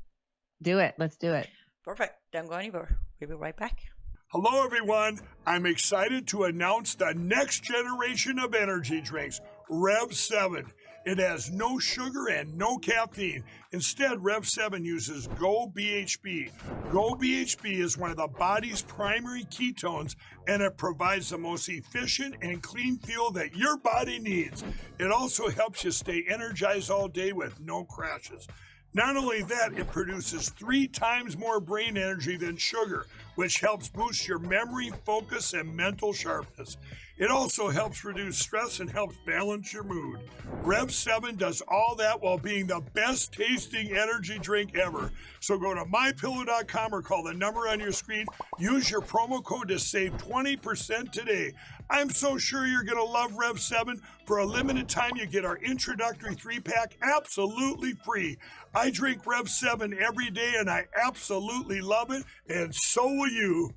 Do it. Let's do it. Perfect. Don't go anywhere. We'll be right back. Hello, everyone. I'm excited to announce the next generation of energy drinks, Rev 7. It has no sugar and no caffeine. Instead, Rev 7 uses Go BHB. Go BHB is one of the body's primary ketones, and it provides the most efficient and clean fuel that your body needs. It also helps you stay energized all day with no crashes. Not only that, it produces 3 times more brain energy than sugar, which helps boost your memory, focus, and mental sharpness. It also helps reduce stress and helps balance your mood. Rev 7 does all that while being the best tasting energy drink ever. So go to mypillow.com or call the number on your screen. Use your promo code to save 20% today. I'm so sure you're going to love Rev 7. For a limited time, you get our introductory 3-pack absolutely free. I drink Rev 7 every day and I absolutely love it, and so will you.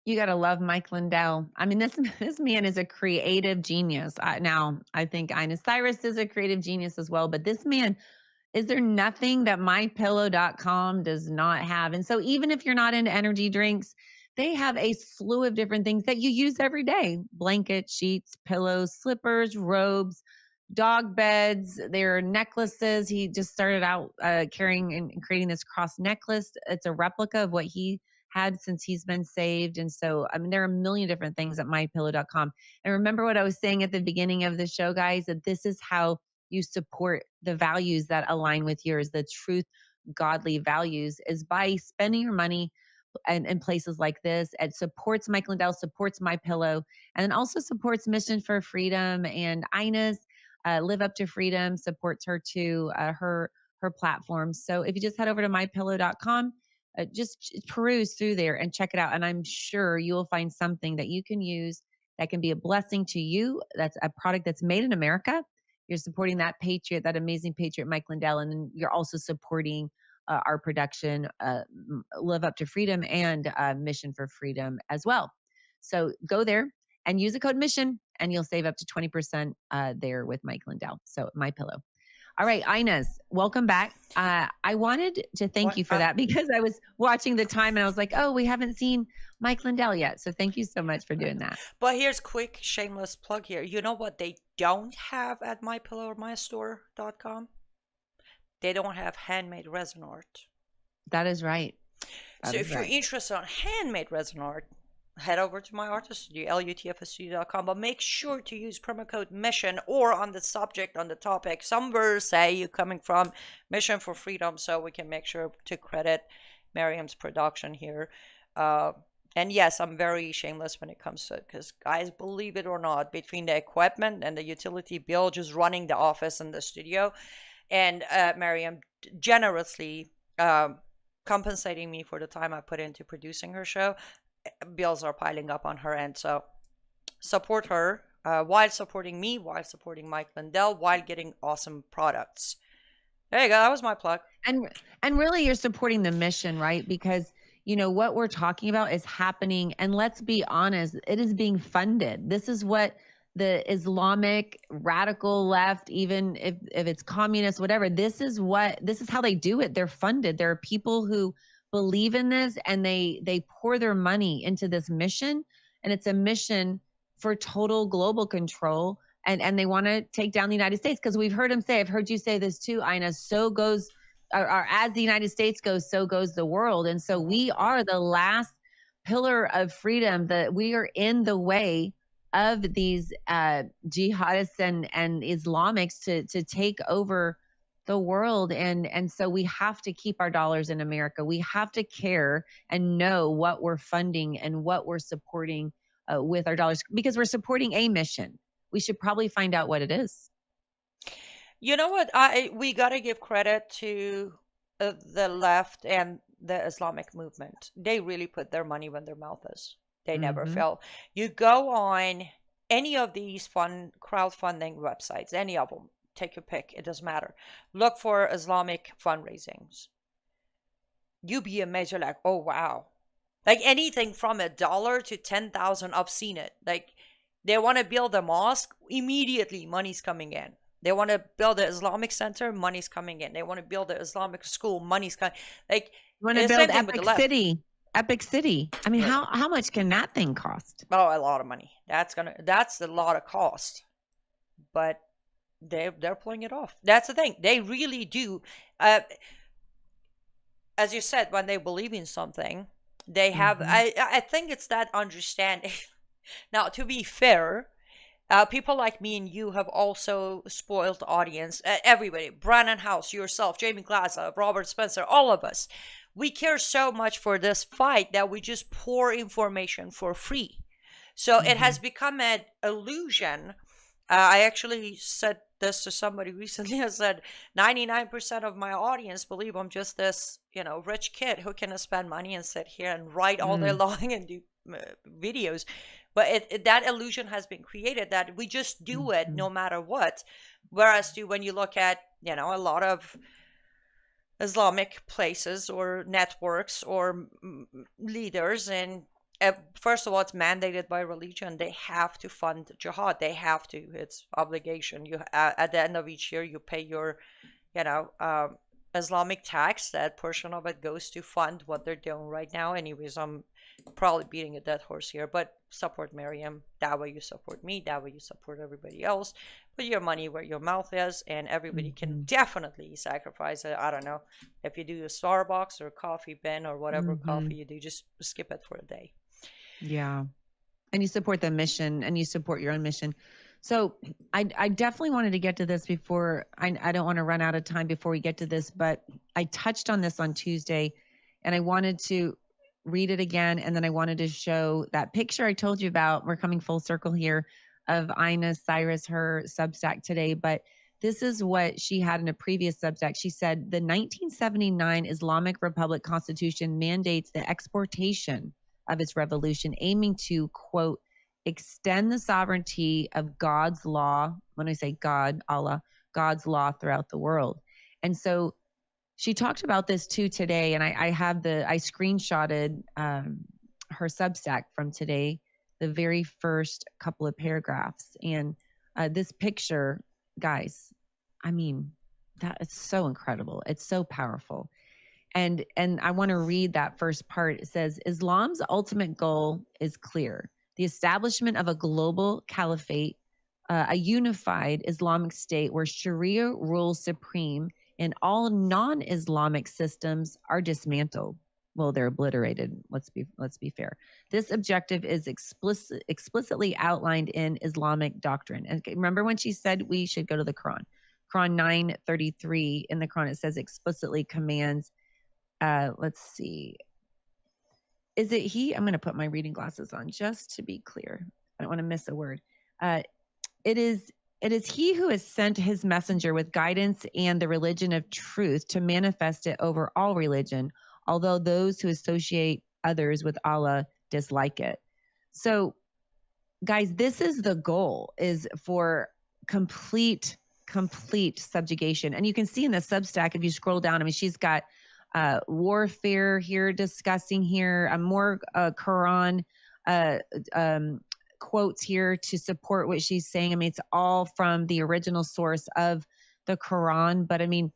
You got to love Mike Lindell. I mean, this man is a creative genius. Now, I think Aynaz Cyrus is a creative genius as well, but this man, is there nothing that mypillow.com does not have? And so even if you're not into energy drinks, they have a slew of different things that you use every day. Blankets, sheets, pillows, slippers, robes, dog beds, their necklaces. He just started out carrying and creating this cross necklace. It's a replica of what he had since he's been saved. And so, I mean, there are a million different things at mypillow.com. And remember what I was saying at the beginning of the show, guys, that this is how you support the values that align with yours, the truth, godly values, is by spending your money in places like this. It supports Mike Lindell, supports My Pillow, and then also supports Mission for Freedom. And Aynaz, Live Up to Freedom, supports her too, her platform. So if you just head over to mypillow.com, just peruse through there and check it out. And I'm sure you will find something that you can use that can be a blessing to you. That's a product that's made in America. You're supporting that patriot, that amazing patriot, Mike Lindell. And then you're also supporting our production, Live Up to Freedom and Mission for Freedom as well. So go there and use the code MISSION and you'll save up to 20% there with Mike Lindell. So My Pillow. All right, Aynaz, welcome back. I wanted to thank you for that because I was watching the time and I was like, oh, we haven't seen Mike Lindell yet. So thank you so much for doing that. But here's quick shameless plug here. You know what they don't have at MyPillow or MyStore.com? They don't have handmade resin art. That is right. So if you're interested in handmade resin art, head over to my artist studio, lutfstudio.com, but make sure to use promo code mission, or on the subject, on the topic, somewhere say you're coming from Mission for Freedom, so we can make sure to credit Miriam's production here. And yes, I'm very shameless when it comes to it, because guys, believe it or not, between the equipment and the utility bill, just running the office and the studio, and Miriam generously compensating me for the time I put into producing her show, bills are piling up on her end. So support her while supporting me, while supporting Mike Lindell, while getting awesome products. There you go. That was my plug. And really, you're supporting the mission, right? Because what we're talking about is happening, and let's be honest, it is being funded. This is what the Islamic radical left, even if it's communist, whatever, this is how they do it. They're funded. There are people who believe in this, and they pour their money into this mission, and it's a mission for total global control. And they want to take down the United States, because we've heard them say, I've heard you say this too, Aynaz, so goes, or as the United States goes, so goes the world. And so we are the last pillar of freedom, that we are in the way of these jihadists and Islamics to take over the world. And so we have to keep our dollars in America. We have to care and know what we're funding and what we're supporting with our dollars, because we're supporting a mission. We should probably find out what it is. You know what? We got to give credit to the left and the Islamic movement. They really put their money where their mouth is. They never fail. You go on any of these crowdfunding websites, any of them, take your pick, it doesn't matter. Look for Islamic fundraisings. You be amazed. You're like, oh, wow. Like anything from $1 to 10,000, I've seen it. Like they want to build a mosque, immediately money's coming in. They want to build an Islamic center, money's coming in. They want to build an Islamic school, money's coming. Like, you want to build Epic City. I mean, how much can that thing cost? Oh, a lot of money. That's a lot of cost. But they're pulling it off. That's the thing. They really do. As you said, when they believe in something, they have. I think it's that understanding. Now, to be fair, people like me and you have also spoiled the audience. Everybody, Brandon House, yourself, Jamie Glaza, Robert Spencer, all of us. We care so much for this fight that we just pour information for free. So it has become an illusion. I actually said this to somebody recently. I said 99% of my audience believe I'm just this, rich kid who can spend money and sit here and write all day long and do videos. But that illusion has been created that we just do it no matter what. Whereas when you look at, a lot of Islamic places or networks or leaders, and first of all, it's mandated by religion. They have to fund jihad. They have to. It's obligation. You at the end of each year, you pay your, Islamic tax. That portion of it goes to fund what they're doing right now. Anyways, I'm probably beating a dead horse here, but support Miriam. That way you support me. That way you support everybody else. Put your money where your mouth is, and everybody can definitely sacrifice it. I don't know if you do a Starbucks or coffee bin or whatever coffee you do, just skip it for a day. Yeah. And you support the mission, and you support your own mission. So I definitely wanted to get to this before, I don't want to run out of time before we get to this, but I touched on this on Tuesday, and I wanted to read it again. And then I wanted to show that picture I told you about. We're coming full circle here of Aynaz Cyrus, her Substack today. But this is what she had in a previous Substack. She said, the 1979 Islamic Republic Constitution mandates the exportation of its revolution, aiming to, quote, extend the sovereignty of God's law. When I say God, Allah, God's law throughout the world. And so she talked about this too today, and I screenshotted her Substack from today, the very first couple of paragraphs. And this picture, guys, I mean, that is so incredible. It's so powerful. And I want to read that first part. It says, Islam's ultimate goal is clear: the establishment of a global caliphate, a unified Islamic state where Sharia rules supreme and all non-Islamic systems are dismantled. well, they're obliterated. Let's be fair. This objective is explicitly outlined in Islamic doctrine. And remember when she said we should go to the Quran? Quran 9:33 in the Quran, it says explicitly commands. Let's see. Is it he? I'm going to put my reading glasses on just to be clear. I don't want to miss a word. It is he who has sent his messenger with guidance and the religion of truth to manifest it over all religion, although those who associate others with Allah dislike it. So, guys, this is the goal, is for complete subjugation. And you can see in the Substack, if you scroll down, I mean, she's got warfare here, discussing here, more Quran quotes here to support what she's saying. I mean, it's all from the original source of the Quran. But I mean,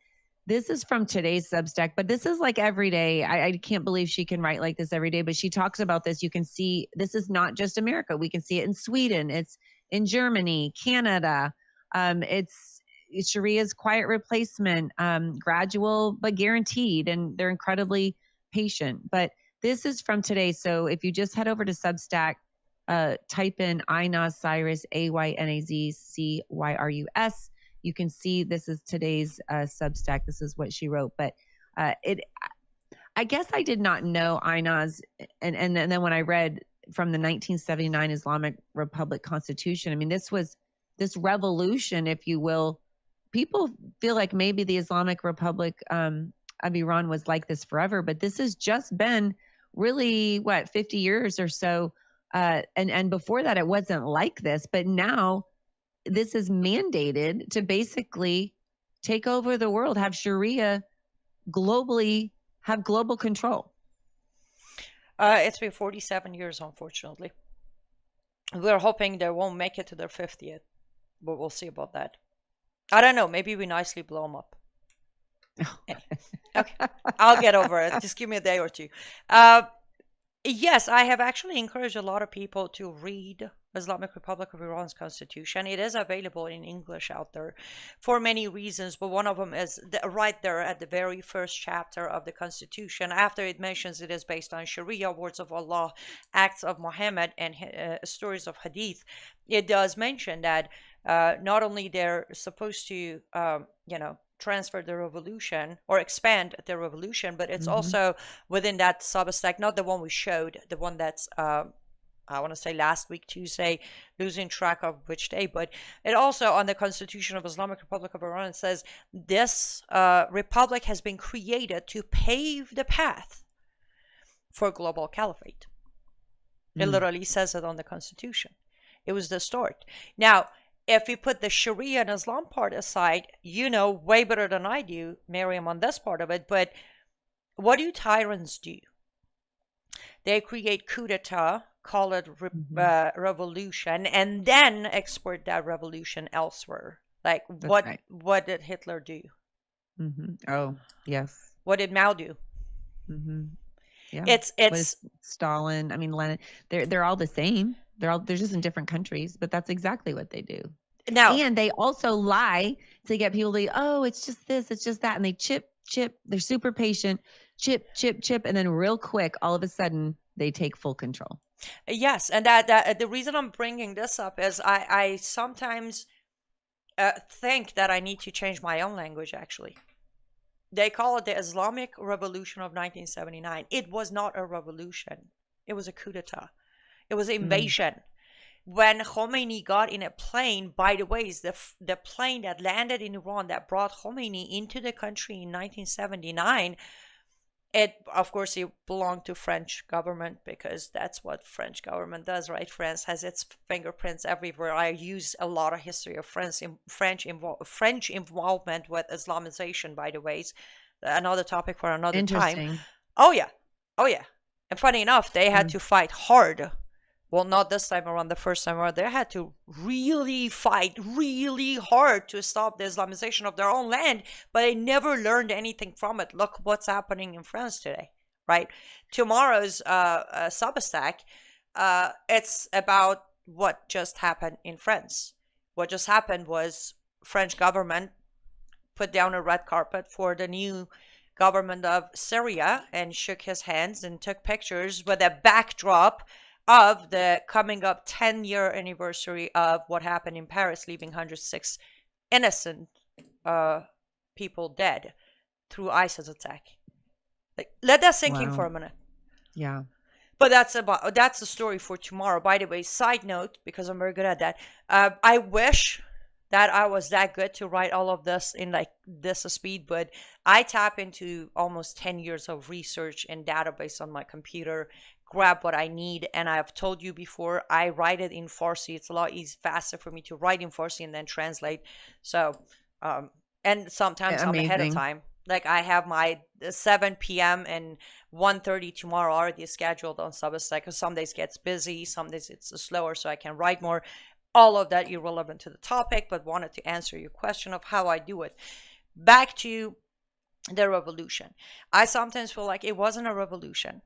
this is from today's Substack, but this is like every day. I can't believe she can write like this every day, but she talks about this. You can see this is not just America. We can see it in Sweden. It's in Germany, Canada. It's Sharia's quiet replacement, gradual but guaranteed, and they're incredibly patient. But this is from today. So if you just head over to Substack, type in Aynaz Cyrus, Aynaz Cyrus. You can see this is today's Substack. This is what she wrote. But I guess I did not know Aynaz. And then when I read from the 1979 Islamic Republic Constitution, I mean, this revolution, if you will. People feel like maybe the Islamic Republic of Iran was like this forever, but this has just been really, 50 years or so. And before that, it wasn't like this. But now this is mandated to basically take over the world, have Sharia globally, have global control. It's been 47 years, unfortunately. We're hoping they won't make it to their 50th, but we'll see about that. I don't know. Maybe we nicely blow them up. Okay, I'll get over it. Just give me a day or two. Yes, I have actually encouraged a lot of people to read Islamic Republic of Iran's constitution. It is available in English out there for many reasons, but one of them is right there at the very first chapter of the constitution. After it mentions it is based on Sharia, words of Allah, acts of Muhammad, and stories of Hadith, it does mention that not only they're supposed to, transfer the revolution or expand the revolution, but it's also within that Substack, not the one we showed, the one that's I want to say last week Tuesday, losing track of which day, but it also on the Constitution of Islamic Republic of Iran, it says this republic has been created to pave the path for global caliphate. It literally says it on the Constitution. It was the start. Now, if we put the Sharia and Islam part aside, you know way better than I do, Miriam, on this part of it, but what do tyrants do? They create coup d'etat, call it revolution, and then export that revolution elsewhere. Like what did Hitler do? Oh, yes. What did Mao do? Yeah. It's Stalin. I mean, Lenin. They're all the same. They're just in different countries, but that's exactly what they do. Now, and they also lie to get people to, oh, it's just this, it's just that, and they chip. They're super patient. Chip, and then real quick, all of a sudden, they take full control. Yes, and that the reason I'm bringing this up is I sometimes think that I need to change my own language. Actually, they call it the Islamic Revolution of 1979. It was not a revolution. It was a coup d'etat. It was an invasion. When Khomeini got in a plane, by the way, is the plane that landed in Iran that brought Khomeini into the country in 1979. It, of course, it belonged to French government because that's what French government does, right? France has its fingerprints everywhere. I use a lot of history of French involvement with Islamization, by the way. Another topic for another time. Oh yeah. And funny enough, they had to fight hard. Well, not this time around, the first time around. They had to really fight really hard to stop the Islamization of their own land, but they never learned anything from it. Look what's happening in France today, right? Tomorrow's Substack, it's about what just happened in France. What just happened was French government put down a red carpet for the new government of Syria and shook his hands and took pictures with a backdrop of the coming up 10-year anniversary of what happened in Paris, leaving 106 innocent people dead through ISIS attack. Like, let that sink in for a minute. Yeah. But that's the story for tomorrow. By the way, side note, because I'm very good at that, I wish that I was that good to write all of this in like this speed, but I tap into almost 10 years of research and database on my computer, grab what I need, and I've told you before, I write it in Farsi. It's a lot faster for me to write in Farsi and then translate. So, and sometimes I'm ahead of time. Like I have my 7 p.m. and 1:30 tomorrow already scheduled on Substack, because some days gets busy, some days it's slower, so I can write more. All of that irrelevant to the topic, but wanted to answer your question of how I do it. Back to the revolution. I sometimes feel like it wasn't a revolution.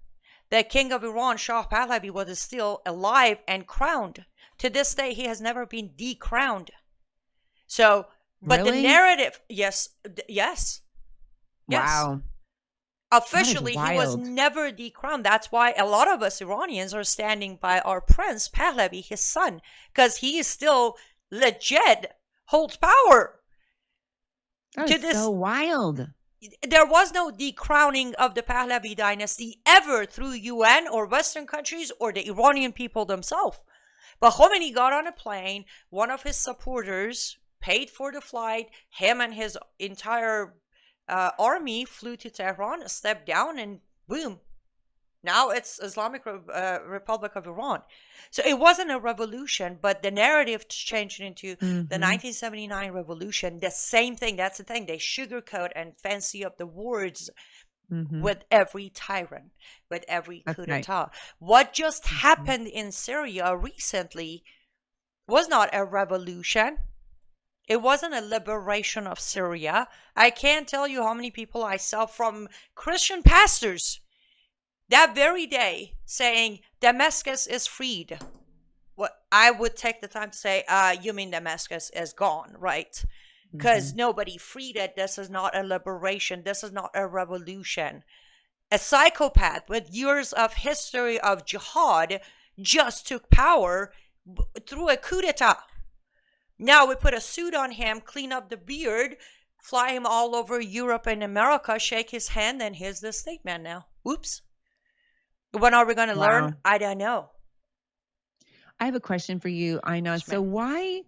The king of Iran, Shah Pahlavi, was still alive and crowned. To this day, he has never been decrowned. So, but really? The narrative, yes. Wow. Officially, he was never decrowned. That's why a lot of us Iranians are standing by our prince, Pahlavi, his son, because he is still legit, holds power. That is so wild. There was no decrowning of the Pahlavi dynasty ever through UN or Western countries or the Iranian people themselves. But Khomeini got on a plane, one of his supporters paid for the flight, him and his entire army flew to Tehran, stepped down, and boom. Now it's Islamic Republic of Iran. So it wasn't a revolution, but the narrative changed into the 1979 revolution. The same thing. That's the thing. They sugarcoat and fancy up the words with every tyrant, with every coup d'etat. What just happened in Syria recently was not a revolution. It wasn't a liberation of Syria. I can't tell you how many people I saw from Christian pastors that very day saying Damascus is freed. Well, I would take the time to say, you mean Damascus is gone, right? Because nobody freed it. This is not a liberation. This is not a revolution. A psychopath with years of history of jihad just took power through a coup d'etat. Now we put a suit on him, clean up the beard, fly him all over Europe and America, shake his hand, and here's the statement now. Oops. When are we going to learn? I don't know. I have a question for you, Aynaz. So why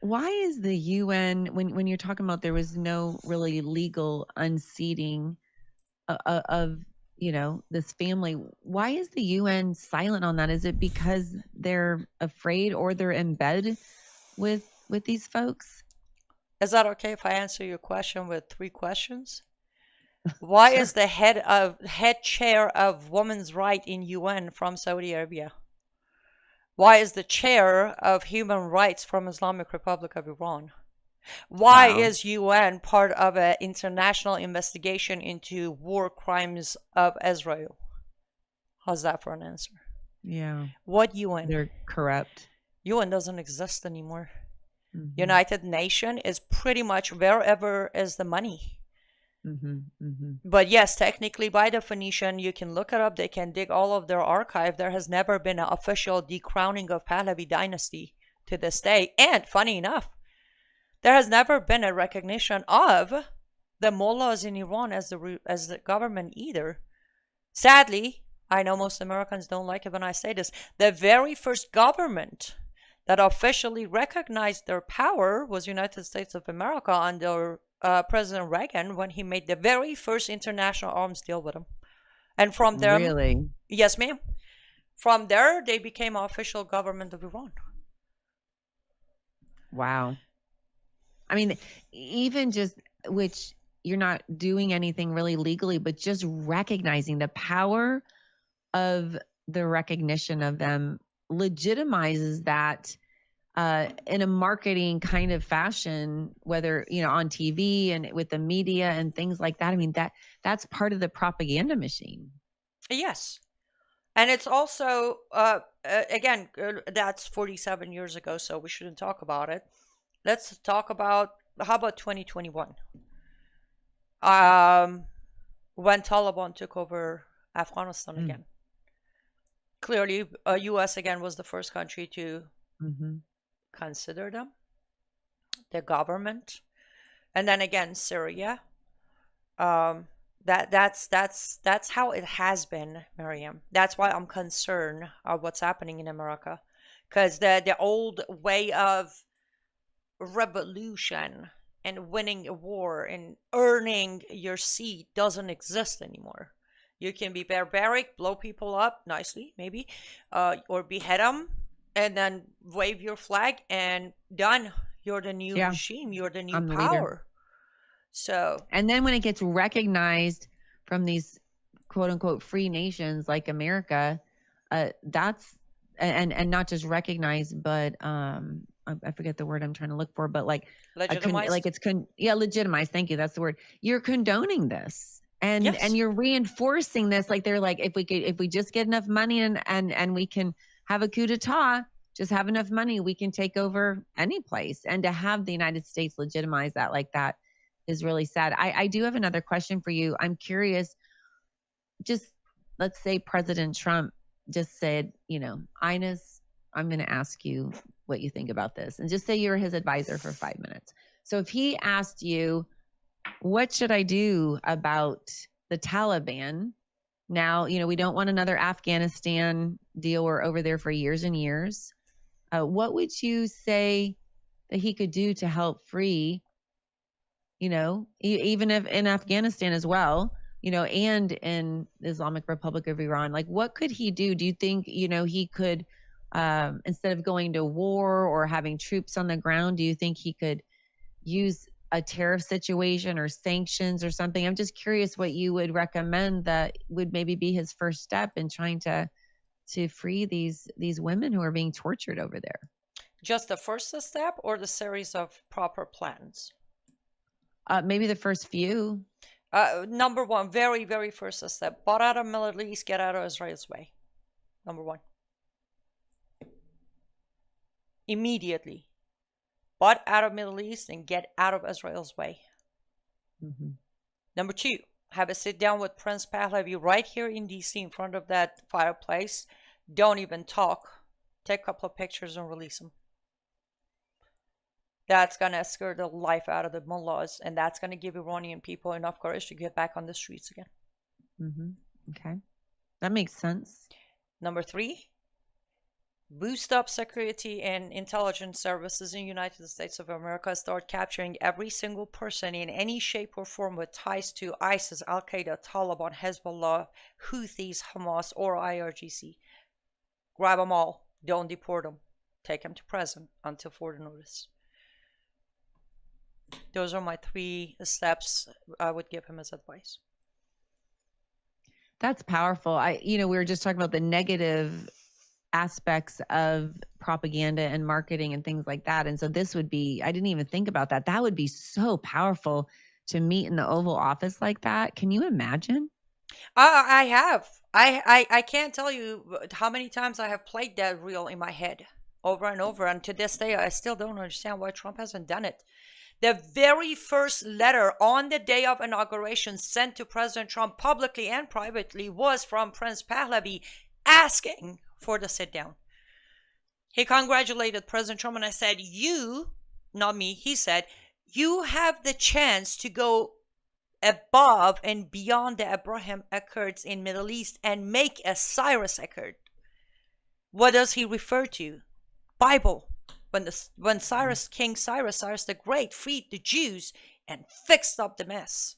is the UN, when you're talking about there was no really legal unseating of this family, why is the UN silent on that? Is it because they're afraid or they're in bed with these folks? Is that okay if I answer your question with 3 questions? Why is the head chair of women's right in UN from Saudi Arabia? Why is the chair of human rights from Islamic Republic of Iran? Why is UN part of an international investigation into war crimes of Israel? How's that for an answer? Yeah. What UN? They're corrupt. UN doesn't exist anymore. United Nations is pretty much wherever is the money. But yes, technically, by definition, you can look it up. They can dig all of their archive. There has never been an official decrowning of Pahlavi dynasty to this day. And funny enough, there has never been a recognition of the mullahs in Iran as the government either. Sadly, I know most Americans don't like it when I say this. The very first government that officially recognized their power was United States of America under President Reagan, when he made the very first international arms deal with them. And from there, really? Yes, ma'am. From there, they became official government of Iran. Wow. I mean, even just, which you're not doing anything really legally, but just recognizing the power of the recognition of them legitimizes that in a marketing kind of fashion, whether, on TV and with the media and things like that. I mean, that's part of the propaganda machine. Yes. And it's also, again, that's 47 years ago, so we shouldn't talk about it. Let's talk about, how about 2021? when Taliban took over Afghanistan again. Clearly, U.S. again was the first country to consider them, the government, and then again Syria. That's how it has been, Miriam. That's why I'm concerned of what's happening in America, because the old way of revolution and winning a war and earning your seat doesn't exist anymore. You can be barbaric, blow people up nicely, maybe, or behead them, and then wave your flag, and done. You're the new regime. You're the new power. So, and then when it gets recognized from these quote unquote free nations like America, that's and not just recognized, but I forget the word I'm trying to look for, but like legitimized. Legitimized. Thank you. That's the word. You're condoning this. And you're reinforcing this. Like they're like, if we just get enough money and we can have a coup d'etat, just have enough money, we can take over any place. And to have the United States legitimize that like that is really sad. I do have another question for you. I'm curious, just let's say President Trump just said, Aynaz, I'm going to ask you what you think about this. And just say you're his advisor for 5 minutes. So if he asked you, what should I do about the Taliban? Now, we don't want another Afghanistan deal. We're over there for years and years. What would you say that he could do to help free, even if in Afghanistan as well, and in the Islamic Republic of Iran? Like, what could he do? Do you think, he could, instead of going to war or having troops on the ground, do you think he could use a tariff situation or sanctions or something? I'm just curious what you would recommend that would maybe be his first step in trying to free these women who are being tortured over there. Just the first step or the series of proper plans? Maybe the first few. Number one, very, very first step. Butt out of Middle East, get out of Israel's way. Number one. Immediately. Butt out of Middle East and get out of Israel's way. Number two, have a sit down with Prince Pahlavi right here in DC in front of that fireplace. Don't even talk. Take a couple of pictures and release them. That's going to scare the life out of the mullahs, and that's going to give Iranian people enough courage to get back on the streets again. Okay. That makes sense. Number three, boost up security and intelligence services in the United States of America. Start capturing every single person in any shape or form with ties to ISIS, Al-Qaeda, Taliban, Hezbollah, Houthis, Hamas, or IRGC. Grab them all. Don't deport them. Take them to prison until further notice. Those are my 3 steps I would give him as advice. That's powerful. We were just talking about the negative aspects of propaganda and marketing and things like that. And so this would be, I didn't even think about that. That would be so powerful to meet in the Oval Office like that. Can you imagine? I have. I can't tell you how many times I have played that reel in my head over and over. And to this day, I still don't understand why Trump hasn't done it. The very first letter on the day of inauguration sent to President Trump publicly and privately was from Prince Pahlavi asking for the sit down. He congratulated President Trump, and I said, you, not me, he said, you have the chance to go above and beyond the Abraham Accords in Middle East and make a Cyrus Accord. What does he refer to? Bible. When Cyrus, King Cyrus the Great, freed the Jews and fixed up the mess.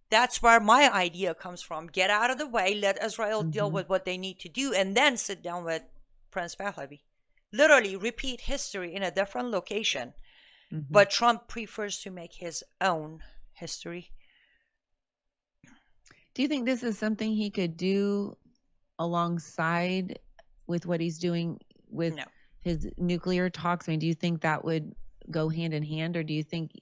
That's where my idea comes from. Get out of the way, let Israel deal with what they need to do, and then sit down with Prince Pahlavi. Literally repeat history in a different location. But Trump prefers to make his own history. Do you think this is something he could do alongside with what he's doing with his nuclear talks? I mean, do you think that would go hand in hand, or do you think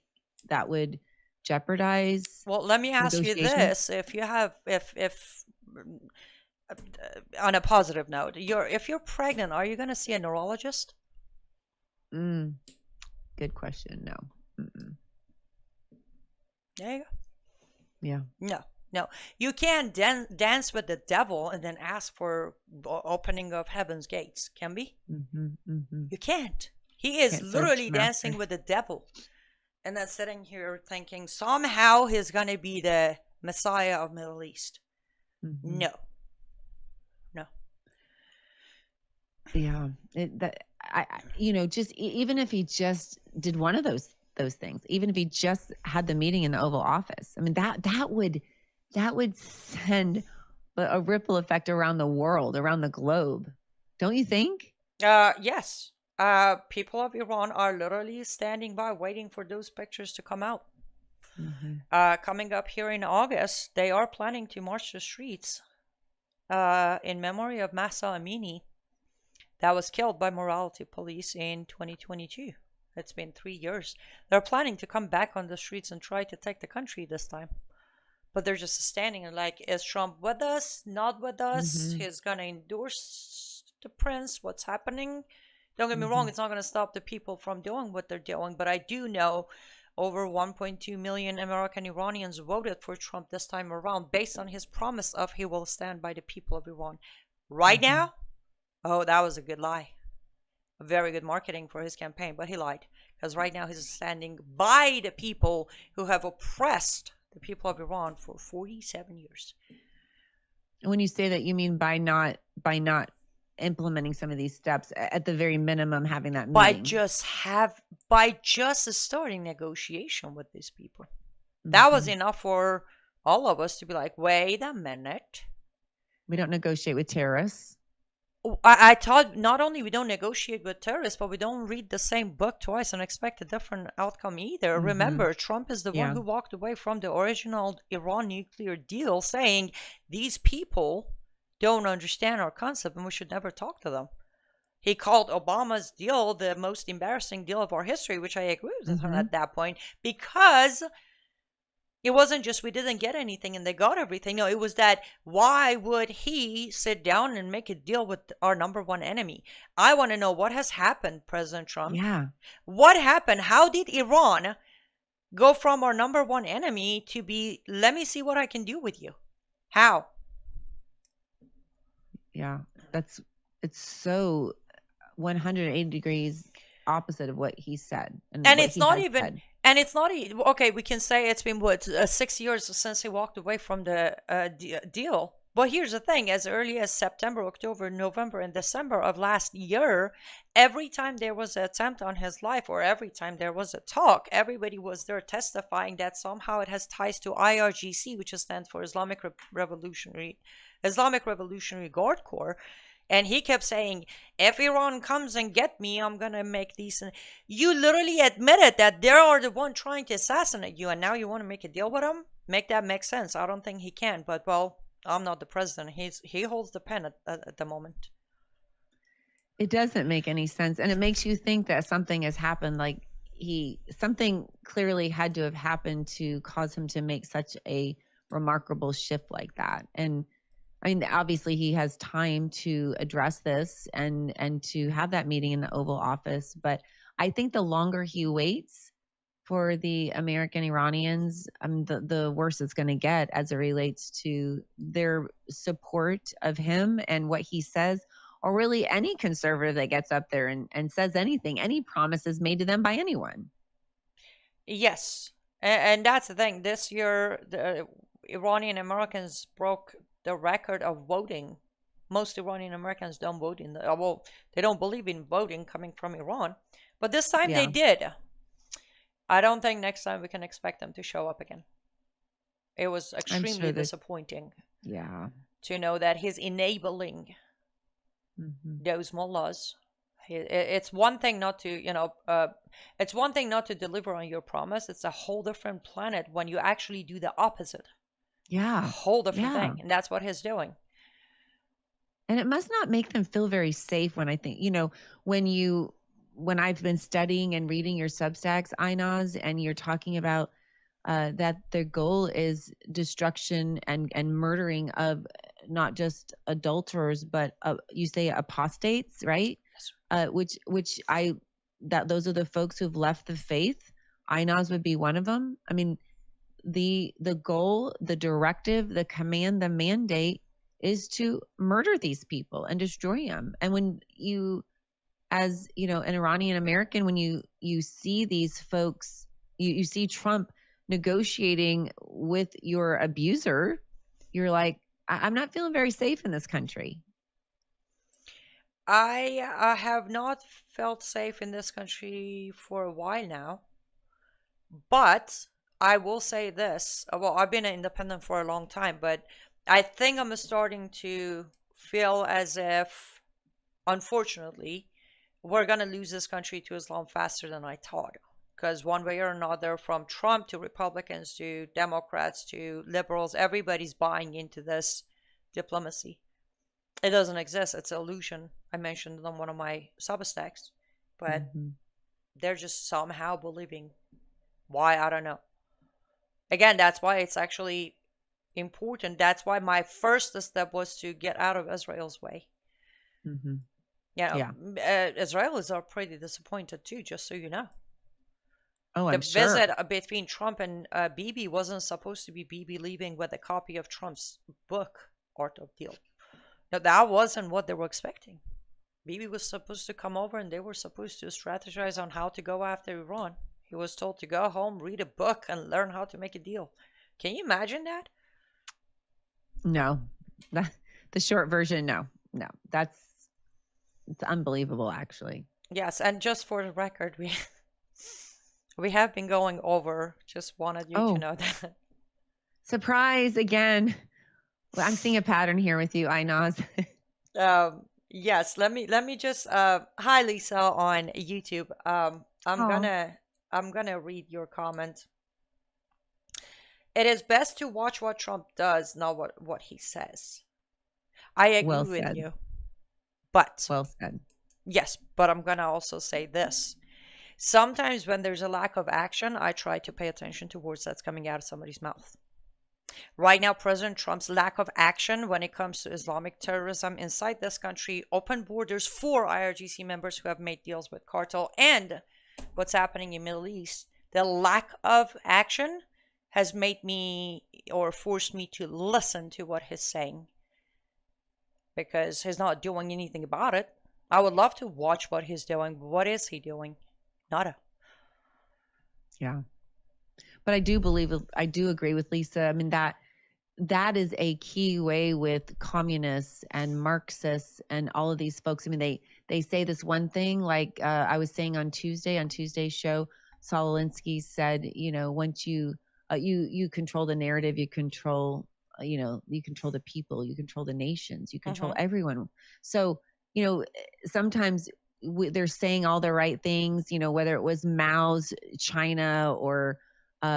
that would jeopardize? Well, let me ask you this: if you have, if on a positive note, if you're pregnant, are you going to see a neurologist? Good question. No. There you go. Yeah. No, you can't dance with the devil and then ask for opening of heaven's gates. Can we? You can't. He is literally dancing with the devil. And then sitting here thinking somehow he's going to be the Messiah of Middle East. No. Yeah. Just even if he just did one of those things, even if he just had the meeting in the Oval Office, I mean, that would send a ripple effect around the world, around the globe. Don't you think? Yes. People of Iran are literally standing by waiting for those pictures to come out. Coming up here in August, they are planning to march the streets in memory of Mahsa Amini that was killed by morality police in 2022. It's been 3 years. They're planning to come back on the streets and try to take the country this time. But they're just standing and like, is Trump with us? Not with us? He's going to endorse the prince? What's happening? Don't get me wrong, it's not going to stop the people from doing what they're doing. But I do know over 1.2 million American Iranians voted for Trump this time around based on his promise of he will stand by the people of Iran. Right now, that was a good lie. A very good marketing for his campaign, but he lied. Because right now he's standing by the people who have oppressed the people of Iran for 47 years. When you say that, you mean by not implementing some of these steps, at the very minimum having that meeting. By just starting negotiation with these people. That was enough for all of us to be like, wait a minute. We don't negotiate with terrorists. I thought not only we don't negotiate with terrorists, but we don't read the same book twice and expect a different outcome either. Remember, Trump is the one who walked away from the original Iran nuclear deal saying these people don't understand our concept and we should never talk to them. He called Obama's deal the most embarrassing deal of our history, which I agree with him at that point, because it wasn't just we didn't get anything and they got everything. No, it was that why would he sit down and make a deal with our number one enemy? I want to know what has happened, President Trump. Yeah. What happened? How did Iran go from our number one enemy to be, let me see what I can do with you? How? Yeah, it's so 180 degrees opposite of what he said. And it's not even, okay, we can say it's been, 6 years since he walked away from the deal. But here's the thing, as early as September, October, November, and December of last year, every time there was an attempt on his life or every time there was a talk, everybody was there testifying that somehow it has ties to IRGC, which stands for Islamic Revolutionary Guard Corps. And he kept saying, if Iran comes and get me, I'm going to make these. And you literally admitted that they are the one trying to assassinate you. And now you want to make a deal with him? Make that make sense. I don't think he can. But, well, I'm not the president. He holds the pen at the moment. It doesn't make any sense. And it makes you think that something has happened. Like something clearly had to have happened to cause him to make such a remarkable shift like that. And I mean, obviously he has time to address this and to have that meeting in the Oval Office. But I think the longer he waits for the American Iranians, the worse it's going to get as it relates to their support of him and what he says, or really any conservative that gets up there and says anything, any promises made to them by anyone. Yes. And that's the thing. This year, the Iranian Americans broke the record of voting. Most Iranian Americans don't vote they don't believe in voting coming from Iran. But this time they did. I don't think next time we can expect them to show up again. It was extremely disappointing. Yeah. To know that he's enabling those mullahs. It's one thing not to, it's one thing not to deliver on your promise. It's a whole different planet when you actually do the opposite. Yeah. A whole different thing. And that's what he's doing. And it must not make them feel very safe when I think, when I've been studying and reading your Substacks, Aynaz, and you're talking about that the goal is destruction and murdering of not just adulterers, but you say apostates, right? Yes. Those are the folks who've left the faith. Aynaz would be one of them. I mean, the goal, the directive, the command, the mandate is to murder these people and destroy them. And when you, as you know, an Iranian American, when you see these folks, you see Trump negotiating with your abuser, you're like, I'm not feeling very safe in this country. I have not felt safe in this country for a while now, but I will say this. Well, I've been an independent for a long time, but I think I'm starting to feel as if, unfortunately, we're going to lose this country to Islam faster than I thought. Because one way or another, from Trump to Republicans to Democrats to liberals, everybody's buying into this diplomacy. It doesn't exist. It's an illusion. I mentioned it on one of my Substacks, but they're just somehow believing. Why? I don't know. Again, that's why it's actually important. That's why my first step was to get out of Israel's way. Israelis are pretty disappointed too, just so you know. Oh, I'm sure. The visit between Trump and Bibi wasn't supposed to be Bibi leaving with a copy of Trump's book, Art of Deal. Now, that wasn't what they were expecting. Bibi was supposed to come over and they were supposed to strategize on how to go after Iran. He was told to go home, read a book, and learn how to make a deal. Can you imagine that? No. The short version, no. It's unbelievable, actually. Yes, and just for the record, we have been going over. Just wanted you to know that. Surprise again. Well, I'm seeing a pattern here with you, Aynaz. Yes, let me just hi Lisa on YouTube. I'm gonna read your comment. It is best to watch what Trump does, not what he says. I agree with you. But well said. Yes, but I'm gonna also say this. Sometimes when there's a lack of action, I try to pay attention to words that's coming out of somebody's mouth. Right now, President Trump's lack of action when it comes to Islamic terrorism inside this country, open borders for IRGC members who have made deals with cartel, and what's happening in the Middle East, the lack of action has made me or forced me to listen to what he's saying because he's not doing anything about it. I would love to watch what he's doing. What is he doing? Nada. Yeah. But I do agree with Lisa. I mean, that is a key way with communists and Marxists and all of these folks. I mean, they say this one thing, like I was saying on Tuesday's show, Saul Alinsky said, once you control the narrative, you control, you control the people, you control the nations, you control everyone. So, sometimes they're saying all the right things, whether it was Mao's China or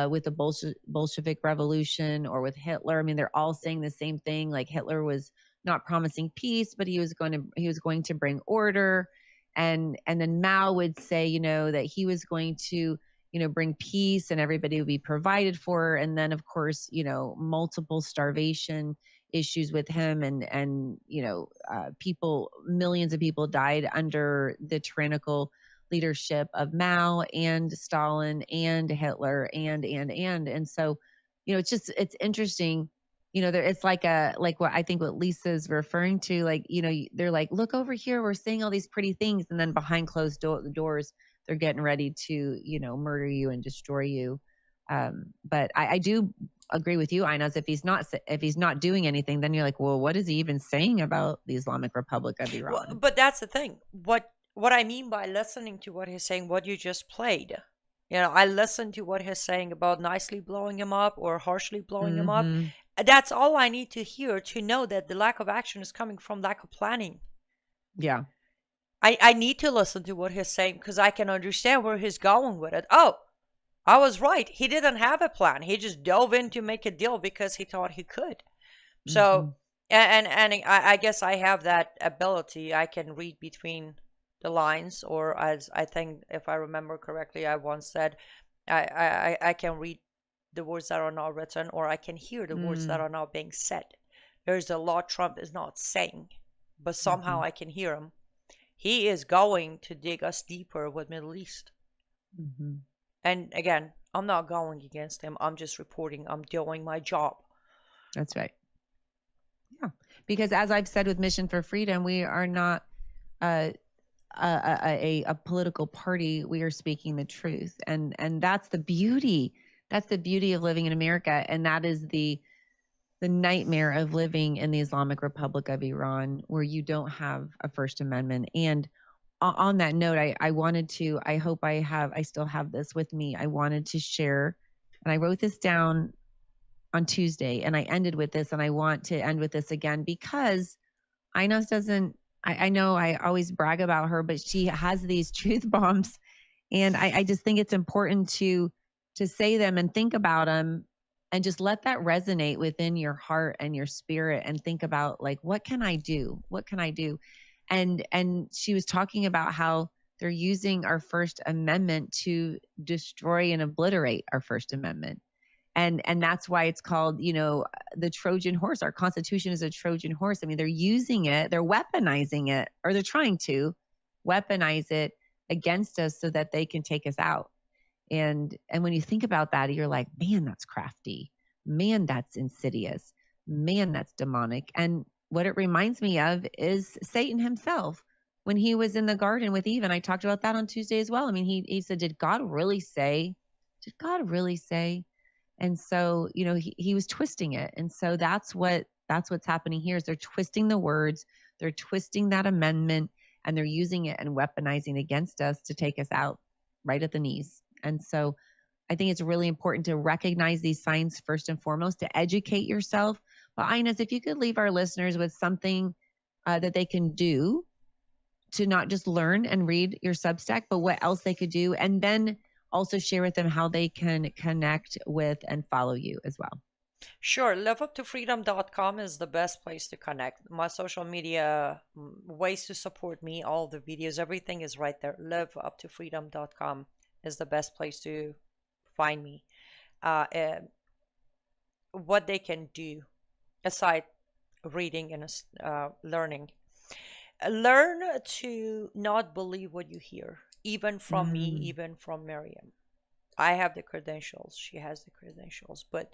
with the Bolshevik Revolution or with Hitler. I mean, they're all saying the same thing. Like Hitler was not promising peace, but he was going to bring order. And then Mao would say, that he was going to, bring peace and everybody would be provided for. And then, of course, multiple starvation issues with him and millions of people died under the tyrannical leadership of Mao and Stalin and Hitler and so it's interesting, it's like what I think what Lisa's referring to, like they're like, look over here, we're saying all these pretty things, and then behind closed doors they're getting ready to murder you and destroy you. But I do agree with you, Aynaz. If he's not doing anything, then you're like, well, what is he even saying about the Islamic Republic of Iran? Well, but that's the thing. What I mean by listening to what he's saying, what you just played, I listened to what he's saying about nicely blowing him up or harshly blowing him up. That's all I need to hear to know that the lack of action is coming from lack of planning. Yeah. I need to listen to what he's saying because I can understand where he's going with it. Oh, I was right. He didn't have a plan. He just dove in to make a deal because he thought he could. So, and I guess I have that ability. I can read between the lines, or as I think, if I remember correctly, I once said, I can read the words that are not written, or I can hear the words that are not being said. There's a lot Trump is not saying, but somehow I can hear him. He is going to dig us deeper with Middle East. And again, I'm not going against him. I'm just reporting. I'm doing my job. That's right. Yeah. Because as I've said with Mission for Freedom, we are not a political party. We are speaking the truth. And that's the beauty. That's the beauty of living in America. And that is the nightmare of living in the Islamic Republic of Iran, where you don't have a First Amendment. And on that note, I wanted to, I hope I still have this with me. I wanted to share, and I wrote this down on Tuesday, and I ended with this, and I want to end with this again, because Aynaz doesn't, I know I always brag about her, but she has these truth bombs. And I just think it's important to say them and think about them, and just let that resonate within your heart and your spirit, and think about, like, what can I do? What can I do? And she was talking about how they're using our First Amendment to destroy and obliterate our First Amendment. And that's why it's called, the Trojan horse. Our Constitution is a Trojan horse. I mean, they're using it, they're weaponizing it, or they're trying to weaponize it against us so that they can take us out. And when you think about that, you're like, man, that's crafty. Man, that's insidious. Man, that's demonic. And what it reminds me of is Satan himself. When he was in the garden with Eve, and I talked about that on Tuesday as well. I mean, he said, did God really say? Did God really say? And so, he was twisting it. And so that's what's happening here, is they're twisting the words, they're twisting that amendment, and they're using it and weaponizing against us to take us out right at the knees. And so I think it's really important to recognize these signs first and foremost, to educate yourself. But Aynaz, if you could leave our listeners with something that they can do to not just learn and read your Substack, but what else they could do, and then also share with them how they can connect with and follow you as well. Sure. liveuptofreedom.com is the best place to connect. My social media ways to support me, all the videos, everything is right there. liveuptofreedom.com is the best place to find me. What they can do aside reading and learning. Learn to not believe what you hear, even from me, even from Miriam. I have the credentials. She has the credentials. But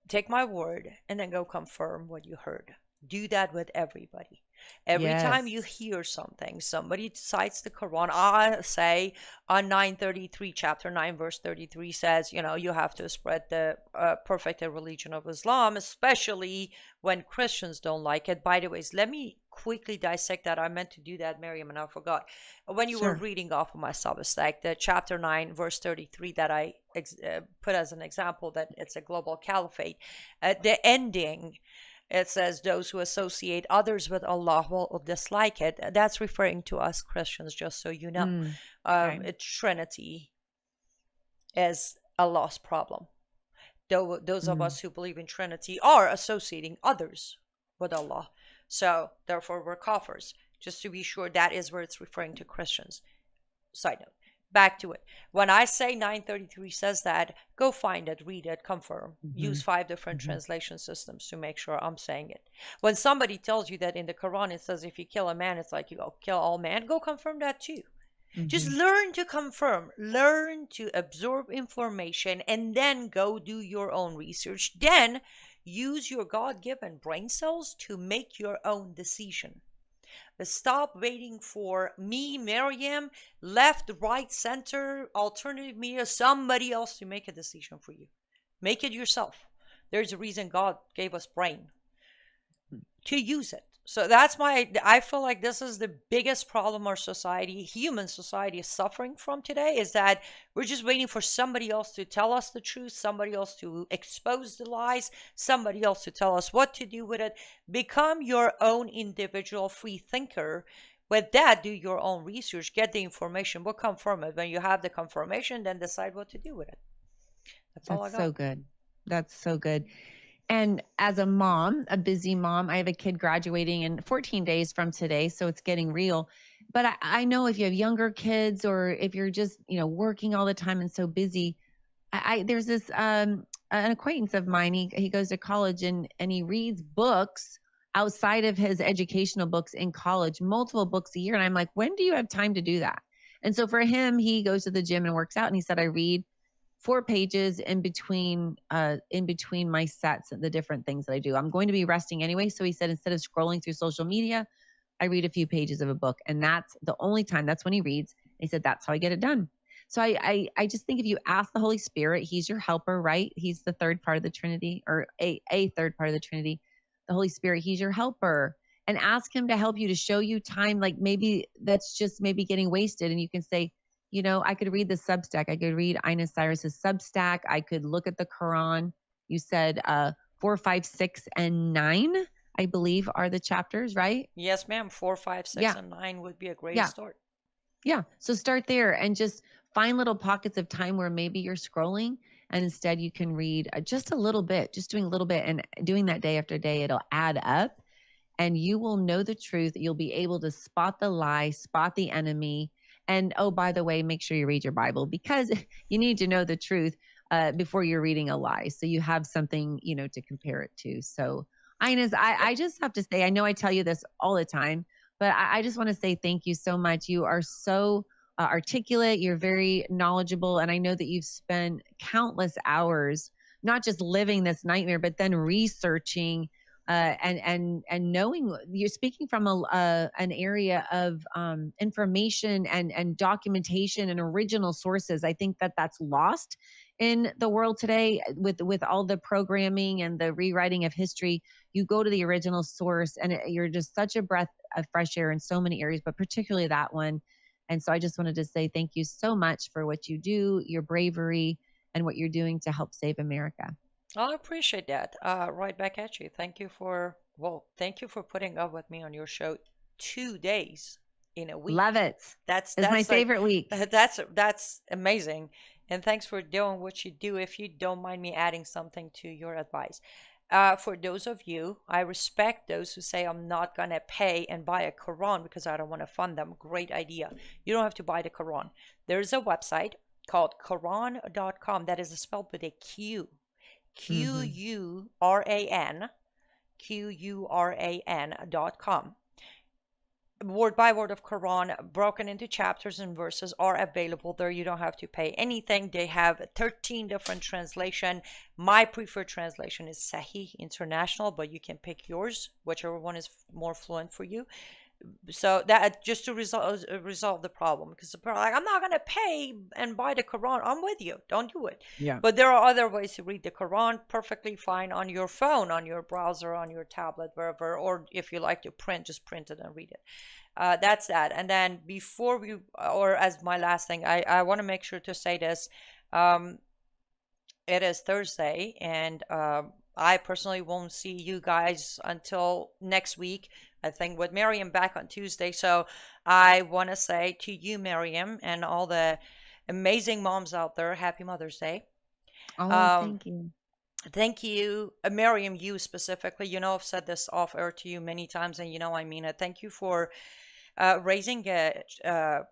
take my word and then go confirm what you heard. Do that with everybody. Every time you hear something, somebody cites the Quran. I say on 933, chapter 9, verse 33 says, you have to spread the perfected religion of Islam, especially when Christians don't like it. By the way, let me quickly dissect that. I meant to do that, Miriam, and I forgot. When you were reading off of my Substack, the chapter 9, verse 33 that I put as an example, that it's a global caliphate, the ending, it says those who associate others with Allah will dislike it. That's referring to us Christians, just so you know. Trinity is a lost problem. Those of us who believe in Trinity are associating others with Allah. So therefore we're kafirs. Just to be sure, that is where it's referring to Christians. Side note. Back to it. When I say 933 says that, go find it, read it, confirm. Use 5 different translation systems to make sure I'm saying it. When somebody tells you that in the Quran it says if you kill a man, it's like you go kill all men, go confirm that too. Just learn to confirm, learn to absorb information, and then go do your own research. Then use your God-given brain cells to make your own decision. Stop waiting for me, Miriam, left, right, center, alternative media, somebody else to make a decision for you. Make it yourself. There's a reason God gave us brain to use it. So I feel like this is the biggest problem our society, human society, is suffering from today, is that we're just waiting for somebody else to tell us the truth, somebody else to expose the lies, somebody else to tell us what to do with it. Become your own individual free thinker. With that, do your own research, get the information, we'll confirm it. When you have the confirmation, then decide what to do with it. That's all I got. That's so good. That's so good. And as a mom, a busy mom, I have a kid graduating in 14 days from today, so it's getting real. But I know if you have younger kids, or if you're just, working all the time and so busy, there's this an acquaintance of mine. He goes to college and he reads books outside of his educational books in college, multiple books a year. And I'm like, when do you have time to do that? And so for him, he goes to the gym and works out. And he said, I read 4 pages in between my sets and the different things that I do. I'm going to be resting anyway. So he said, instead of scrolling through social media, I read a few pages of a book. And that's the only time, that's when he reads. He said, that's how I get it done. So I just think if you ask the Holy Spirit, he's your helper, right? He's the third part of the Trinity, or a third part of the Trinity. The Holy Spirit, he's your helper. And ask him to help you, to show you time, like maybe that's just maybe getting wasted. And you can say, you know, I could read the Substack. I could read Aynaz Cyrus's Substack. I could look at the Quran. You said 4, 5, 6, and 9, I believe, are the chapters, right? Yes, ma'am. 4, 5, 6, and 9 would be a great start. Yeah. So start there and just find little pockets of time where maybe you're scrolling, and instead you can read just a little bit, just doing a little bit, and doing that day after day, it'll add up, and you will know the truth. You'll be able to spot the lie, spot the enemy. And oh, by the way, make sure you read your Bible, because you need to know the truth before you're reading a lie. So you have something, you know, to compare it to. So Aynaz, I just have to say, I know I tell you this all the time, but I just want to say thank you so much. You are so articulate. You're very knowledgeable. And I know that you've spent countless hours, not just living this nightmare, but then researching and knowing. You're speaking from an area of information and documentation and original sources. I think that that's lost in the world today with all the programming and the rewriting of history. You go to the original source, and you're just such a breath of fresh air in so many areas, but particularly that one. And so I just wanted to say thank you so much for what you do, your bravery, and what you're doing to help save America. I appreciate that. Right back at you. Thank you for putting up with me on your show 2 days in a week. Love it. That's my favorite week. That's amazing. And thanks for doing what you do. If you don't mind me adding something to your advice. For those of you, I respect those who say, I'm not going to pay and buy a Quran because I don't want to fund them. Great idea. You don't have to buy the Quran. There's a website called Quran.com that is spelled with a Q. Quran.com. Word by word of Quran, broken into chapters and verses, are available there. You don't have to pay anything. They have 13 different translation. My preferred translation is Sahih International, but you can pick yours, whichever one is more fluent for you. So that just to resolve the problem, because the people are like, I'm not going to pay and buy the Quran. I'm with you. Don't do it. Yeah. But there are other ways to read the Quran perfectly fine on your phone, on your browser, on your tablet, wherever. Or if you like to print, just print it and read it. That's that. And then before we, or as my last thing, I want to make sure to say this. It is Thursday, and I personally won't see you guys until next week. I think with Miriam back on Tuesday. So I want to say to you, Miriam, and all the amazing moms out there, happy Mother's Day. Oh, thank you. Thank you, Miriam, you specifically. You know, I've said this off air to you many times, and you know I mean it. Thank you for raising a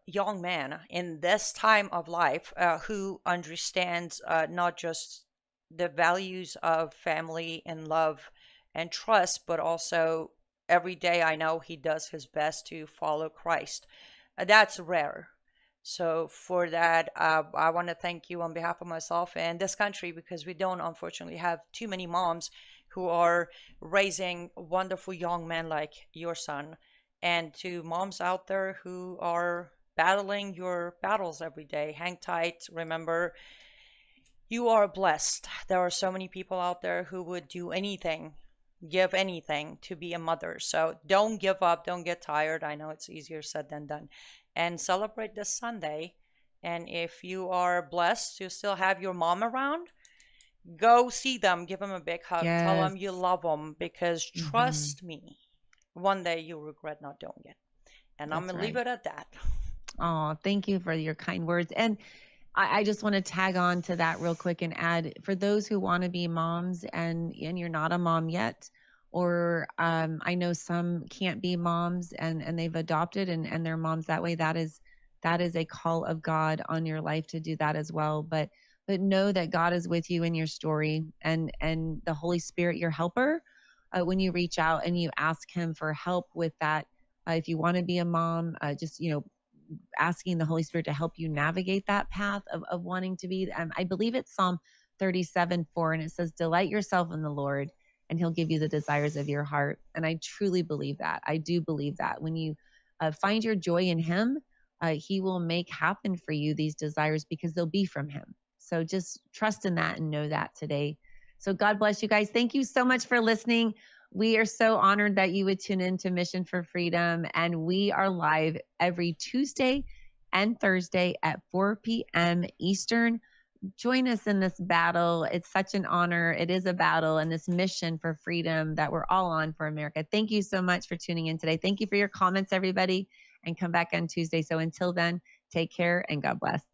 young man in this time of life who understands not just the values of family and love and trust, but also every day I know he does his best to follow Christ. That's rare. So for that, I want to thank you on behalf of myself and this country, because we don't unfortunately have too many moms who are raising wonderful young men like your son. And to moms out there who are battling your battles every day, hang tight. Remember, you are blessed. There are so many people out there who would do anything, give anything to be a mother. So don't give up. Don't get tired. I know it's easier said than done. And celebrate this Sunday. And if you are blessed to still have your mom around, go see them. Give them a big hug. Yes. Tell them you love them, because trust me, one day you'll regret not doing it. And I'm going to leave it at that. Oh, thank you for your kind words. And I just want to tag on to that real quick and add, for those who want to be moms and you're not a mom yet, or I know some can't be moms and they've adopted and they're moms that way. That is a call of God on your life to do that as well. But know that God is with you in your story, and the Holy Spirit, your helper, when you reach out and you ask him for help with that. If you want to be a mom, just, asking the Holy Spirit to help you navigate that path of wanting to be. I believe it's Psalm 37:4, and it says, delight yourself in the Lord and he'll give you the desires of your heart. And I truly believe that. I do believe that when you find your joy in him, he will make happen for you these desires because they'll be from him. So just trust in that and know that today. So God bless you guys. Thank you so much for listening. We are so honored that you would tune in to Mission for Freedom. And we are live every Tuesday and Thursday at 4 p.m. Eastern. Join us in this battle. It's such an honor. It is a battle and this mission for freedom that we're all on for America. Thank you so much for tuning in today. Thank you for your comments, everybody, and come back on Tuesday. So until then, take care and God bless.